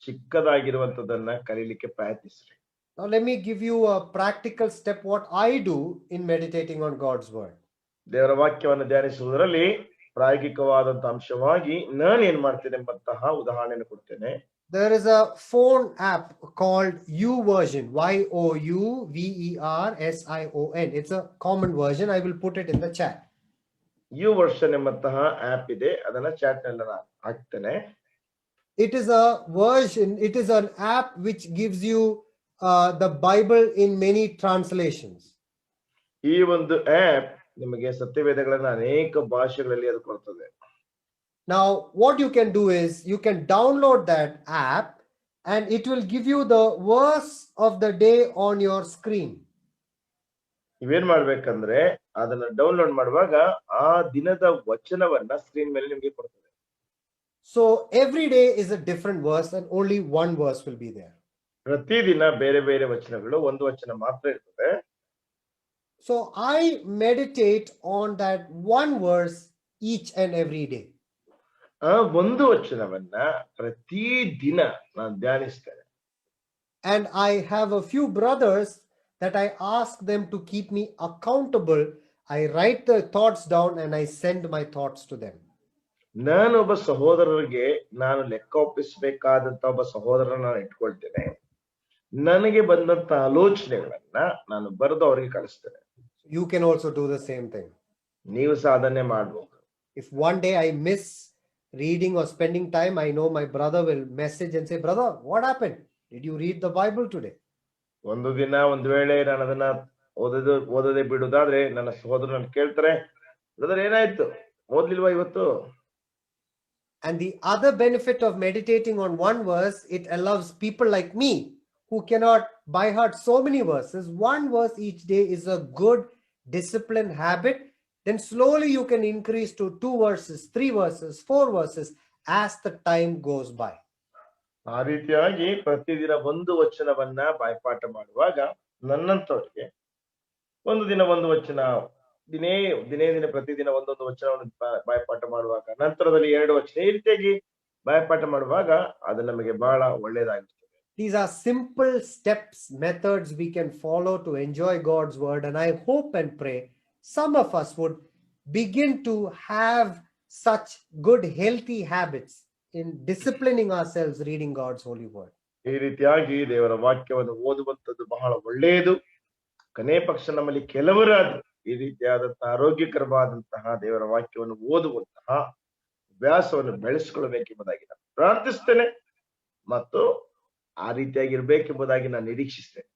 ಚಿಕ್ಕದಾಗಿರುವಂತದನ್ನ ಕಲಿಲಿಕ್ಕೆ ಪ್ರಯತ್ನಿಸ್ರಿ. Now let me give you a practical step what I do in meditating on God's word. ದೇವರ ವಾಕ್ಯವನ್ನು ಧ್ಯಾನಿಸುವುದರಲ್ಲಿ ಪ್ರಾಯೋಗಿಕವಾದಂತ ಅಂಶವಾಗಿ ನಾನು ಏನ್ ಮಾಡ್ತೇನೆ ಎಂಬಂತಹ ಉದಾಹರಣೆಯನ್ನು ಕೊಡ್ತೇನೆ. There is a phone app called YouVersion, YouVersion. It's a common version. I will put it in the chat. YouVersion ಎಂಬಂತಹ ಆಪ್ ಇದೆ, ಅದನ್ನ ಚಾಟ್ ನಲ್ಲಿ ನಾನು ಹಾಕ್ತೇನೆ. It is a version, it is an app which gives you the Bible in many translations. ಈ ಒಂದು app ನಿಮಗೆ ಸತ್ಯವೇದಗಳನ್ನ ಅನೇಕ ಭಾಷೆಗಳಲ್ಲಿ ಅದು ಕೊಡ್ತದೆ. Now what you can do is you can download that app and it will give you the verse of the day on your screen. ನೀವೇನ್ ಮಾಡ್ಬೇಕಂದ್ರೆ ಅದನ್ನ ಡೌನ್ಲೋಡ್ ಮಾಡುವಾಗ ಆ ದಿನದ ವಚನವನ್ನ ಸ್ಕ್ರೀನ್ ಮೇಲೆ ನಿಮಗೆ ಕೊಡ್ತದೆ. So every day is a different verse and only one verse will be there. ಪ್ರತಿದಿನ ಬೇರೆ ಬೇರೆ ವಚನಗಳು, ಒಂದು ವಚನ ಮಾತ್ರ ಇರ್ತದೆ. So I meditate on that one verse each and every day. ಆ ಒಂದು ವಚನವನ್ನ ಪ್ರತಿ ದಿನ ನಾನು ಧ್ಯಾನಿಸ್ತೇನೆ. And I have a few brothers that I ask them to keep me accountable. I write the thoughts down and I send my thoughts to them. ನಾನೊಬ್ಬ ಸಹೋದರರಿಗೆ ನಾನು ಲೆಕ್ಕ ಒಪ್ಪಿಸಬೇಕಾದಂತ ಒಬ್ಬ ಸಹೋದರನ ನಾನು ಇಟ್ಕೊಳ್ತೇನೆ. ನನಗೆ ಬಂದಂತ ಆಲೋಚನೆಗಳನ್ನ ನಾನು ಬರೆದು ಅವರಿಗೆ ಕಳಿಸ್ತೇನೆ. You can also do the same thing. ನೀವು ಸಾಧನೆ ಮಾಡಬಹುದು. If one day I miss reading or spending time, I know my brother will message and say, brother, what happened? Did you read the Bible today? ಒಂದು ದಿನ ಒಂದು ವೇಳೆ ನಾನು ಅದನ್ನ ಓದದೆ ಬಿಡುದಾದ್ರೆ ನನ್ನ ಸಹೋದರ ನನ್ನ ಕೇಳ್ತಾರೆ, ಬ್ರದರ್ ಏನಾಯ್ತು, ಓದ್ಲಿಲ್ವಾ ಇವತ್ತು? And the other benefit of meditating on one verse, it allows people like me who cannot by heart so many verses. One verse each day is a good disciplined habit. Then slowly you can increase to 2 verses, 3 verses, 4 verses as the time goes by. ಆ ರೀತಿಯಾಗಿ ಪ್ರತಿದಿನ ಒಂದು ವಚನವನ್ನ ಬಾಯ್ಪಾಠ ಮಾಡುವಾಗ ನನ್ನಂತವ್ರಿಗೆ ಒಂದು ದಿನ ಒಂದು ವಚನ, ದಿನೇ ಪ್ರತಿದಿನ ಒಂದೊಂದು ವಚನವನ್ನು ಬಾಯ್ಪಾಠ ಮಾಡುವಾಗ, ನಂತರದಲ್ಲಿ 2 ವಚನ, ಈ ರೀತಿಯಾಗಿ ಬಾಯ್ಪಾಠ ಮಾಡುವಾಗ ಅದು ನಮಗೆ ಬಹಳ ಒಳ್ಳೇದಾಗಿರ್ತದೆ. These are simple steps, methods we can follow to enjoy God's word. And I hope and pray some of us would begin to have such good, healthy habits in disciplining ourselves reading God's holy word. ಈ ರೀತಿಯಾಗಿ ದೇವರ ವಾಕ್ಯವನ್ನು ಓದುವಂಥದ್ದು ಬಹಳ ಒಳ್ಳೆಯದು. ಕನೇ ಪಕ್ಷ ನಮ್ಮಲ್ಲಿ ಕೆಲವರಾದ್ರೂ ಈ ರೀತಿಯಾದಂತಹ ಆರೋಗ್ಯಕರವಾದಂತಹ ದೇವರ ವಾಕ್ಯವನ್ನು ಓದುವಂತಹ ಅಭ್ಯಾಸವನ್ನು ಬೆಳೆಸಿಕೊಳ್ಳಬೇಕೆಂಬುದಾಗಿ ನಾನು ಪ್ರಾರ್ಥಿಸ್ತೇನೆ ಮತ್ತು ಆ ರೀತಿಯಾಗಿರ್ಬೇಕೆಂಬುದಾಗಿ ನಾನು ನಿರೀಕ್ಷಿಸ್ತೇನೆ.